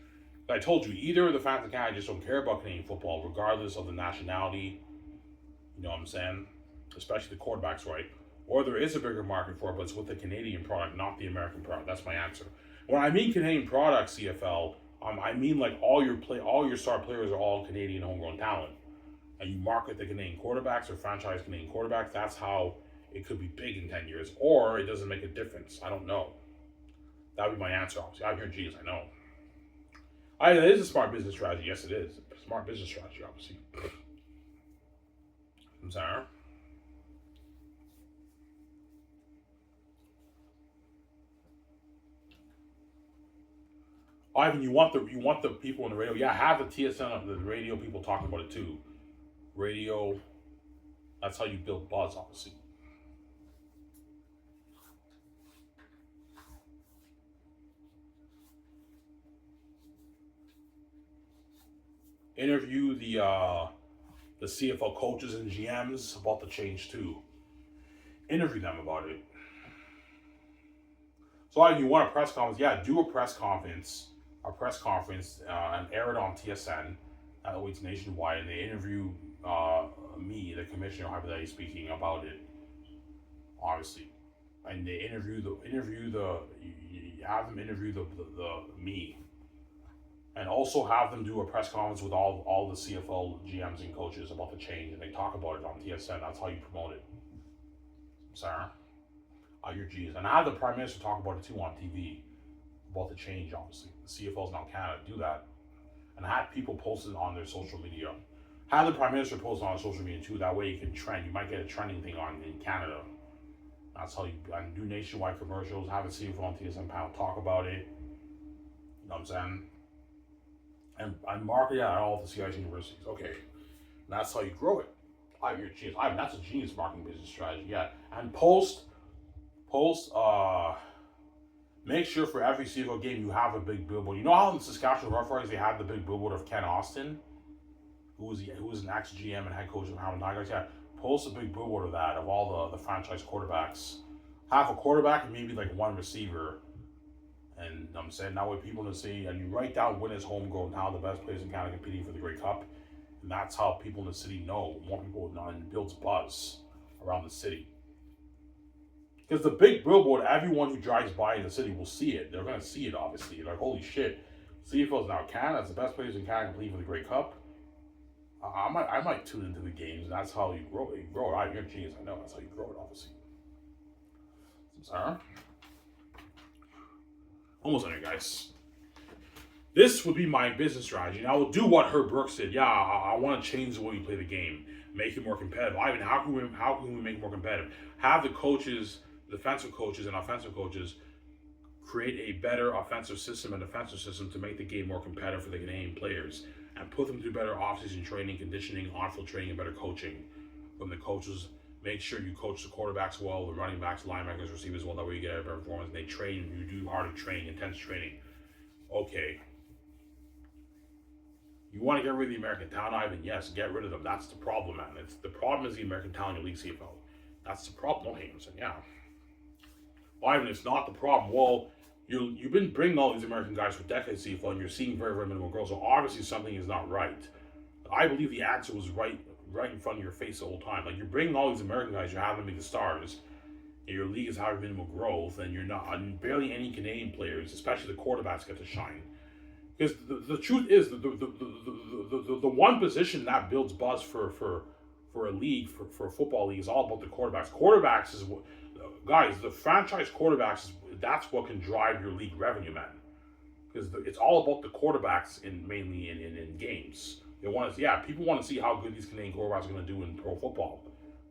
I told you, either the fans of Canada just don't care about Canadian football, regardless of the nationality, you know what I'm saying? Especially the quarterbacks, right? Or there is a bigger market for it, but it's with the Canadian product, not the American product. That's my answer. When I mean Canadian product, CFL, I mean all your star players are all Canadian homegrown talent. And you market the Canadian quarterbacks or franchise Canadian quarterbacks, that's how it could be big in 10 years. Or it doesn't make a difference. I don't know. That would be my answer, obviously. I'm here, geez, I know. It is a smart business strategy. Yes, it is. A smart business strategy, obviously. I'm sorry. Ivan, you want the people on the radio? Yeah, have the TSN, the radio people talking about it too. Radio, that's how you build buzz, obviously. Interview the CFL coaches and GMs about the change too. Interview them about it. So Ivan, you want a press conference? Yeah, do a press conference. And air it on TSN. That way it's nationwide, and they interview me, the commissioner, hypothetically speaking, about it. Obviously, and they have them interview the me, and also have them do a press conference with all the CFL GMs and coaches about the change, and they talk about it on TSN. That's how you promote it. Sarah, your G's, and have the Prime Minister talk about it too on TV. About the change, obviously. The CFL Is Now Canada. Do that. And have people post it on their social media. Have the Prime Minister post it on social media too. That way you can trend. You might get a trending thing in Canada. That's how you do nationwide commercials. Have a CFL on TSN panel talk about it. You know what I'm saying? And market it at all the CIS universities. Okay. And that's how you grow it. That's a genius marketing business strategy. Yeah. And make sure for every CFL game you have a big billboard. You know how in Saskatchewan Roughriders they had the big billboard of Ken Austin, who was an ex-GM and head coach of Hamilton Tigers. Yeah, post a big billboard of that, of all the franchise quarterbacks. Have a quarterback and maybe one receiver. And I'm saying that way people to see, and you write down winners homegrown, how the best players in Canada competing for the Grey Cup. And that's how people in the city know. More people know, and it builds buzz around the city. Because the big billboard, everyone who drives by in the city will see it. They're going to see it, obviously. Like, holy shit, CFL Is Now Canada. It's the best players in Canada competing for the Grey Cup. I might tune into the games, and that's how you grow it. You're a genius, I know. That's how you grow it, obviously. Sorry. Almost on here, guys. This would be my business strategy, and I will do what Herb Brooks did. Yeah, I want to change the way you play the game, make it more competitive. Ivan, how can we make it more competitive? Have the coaches, defensive coaches and offensive coaches, create a better offensive system and defensive system to make the game more competitive for the Canadian players, and put them through better off-season training, conditioning, on-field training, and better coaching from the coaches. Make sure you coach the quarterbacks well, the running backs, linebackers, receivers well. That way you get a better performance. They train. You do harder training, intense training. Okay. You want to get rid of the American talent, Ivan? Yes, get rid of them. That's the problem, man. The problem is the American talent in the league CFL. That's the problem, Hamilton. Yeah. Well, Ivan, it's not the problem. Well, you've been bringing all these American guys for decades, CFL, and you're seeing very, very minimal growth. So obviously something is not right. I believe the answer was right in front of your face the whole time. Like, you're bringing all these American guys, you're having them be the stars, and your league is having minimal growth, and you're not, and barely any Canadian players, especially the quarterbacks, get to shine. Because the truth is, the one position that builds buzz for a league, for a football league, is all about the quarterbacks. Quarterbacks is what, guys, the franchise quarterbacks, that's what can drive your league revenue, man. Because it's all about the quarterbacks mainly in games. They want to, people want to see how good these Canadian quarterbacks are going to do in pro football.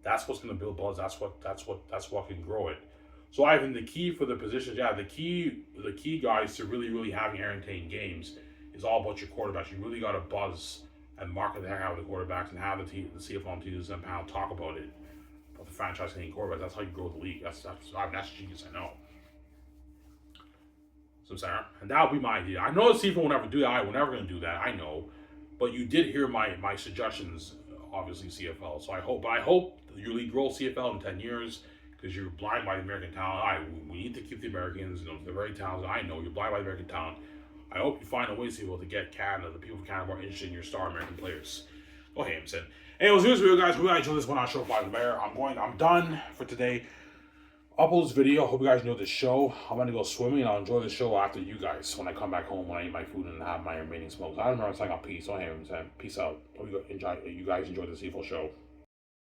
That's what's going to build buzz. That's what can grow it. So Ivan, the key for the positions, the key guys to really having entertaining games is all about your quarterbacks. You really got to buzz and market the heck out of the quarterbacks and have the CFL teams and panel talk about it, about the franchise Canadian quarterbacks. That's how you grow the league. That's genius. I know. So Sarah, and that would be my idea. I know the CFL will never do that. We're never going to do that. I know, but you did hear my suggestions. Obviously, CFL. So I hope your league grows CFL in 10 years. Because you're blind by the American talent. We need to keep the Americans. They're very talented. I know you're blind by the American talent. I hope you find a way to get Canada, the people of Canada, more interested in your star American players. Go ahead, Hamilton. Anyways, here's the video, guys. Hope you guys enjoyed this one on Show 5 the Mayor. I'm done for today. Upload this video. Hope you guys enjoyed the show. I'm going to go swimming, and I'll enjoy the show after you guys when I come back home, when I eat my food and have my remaining smokes. I don't remember saying peace. So, Hamilton. Peace out. Hope you guys enjoyed the CFL show.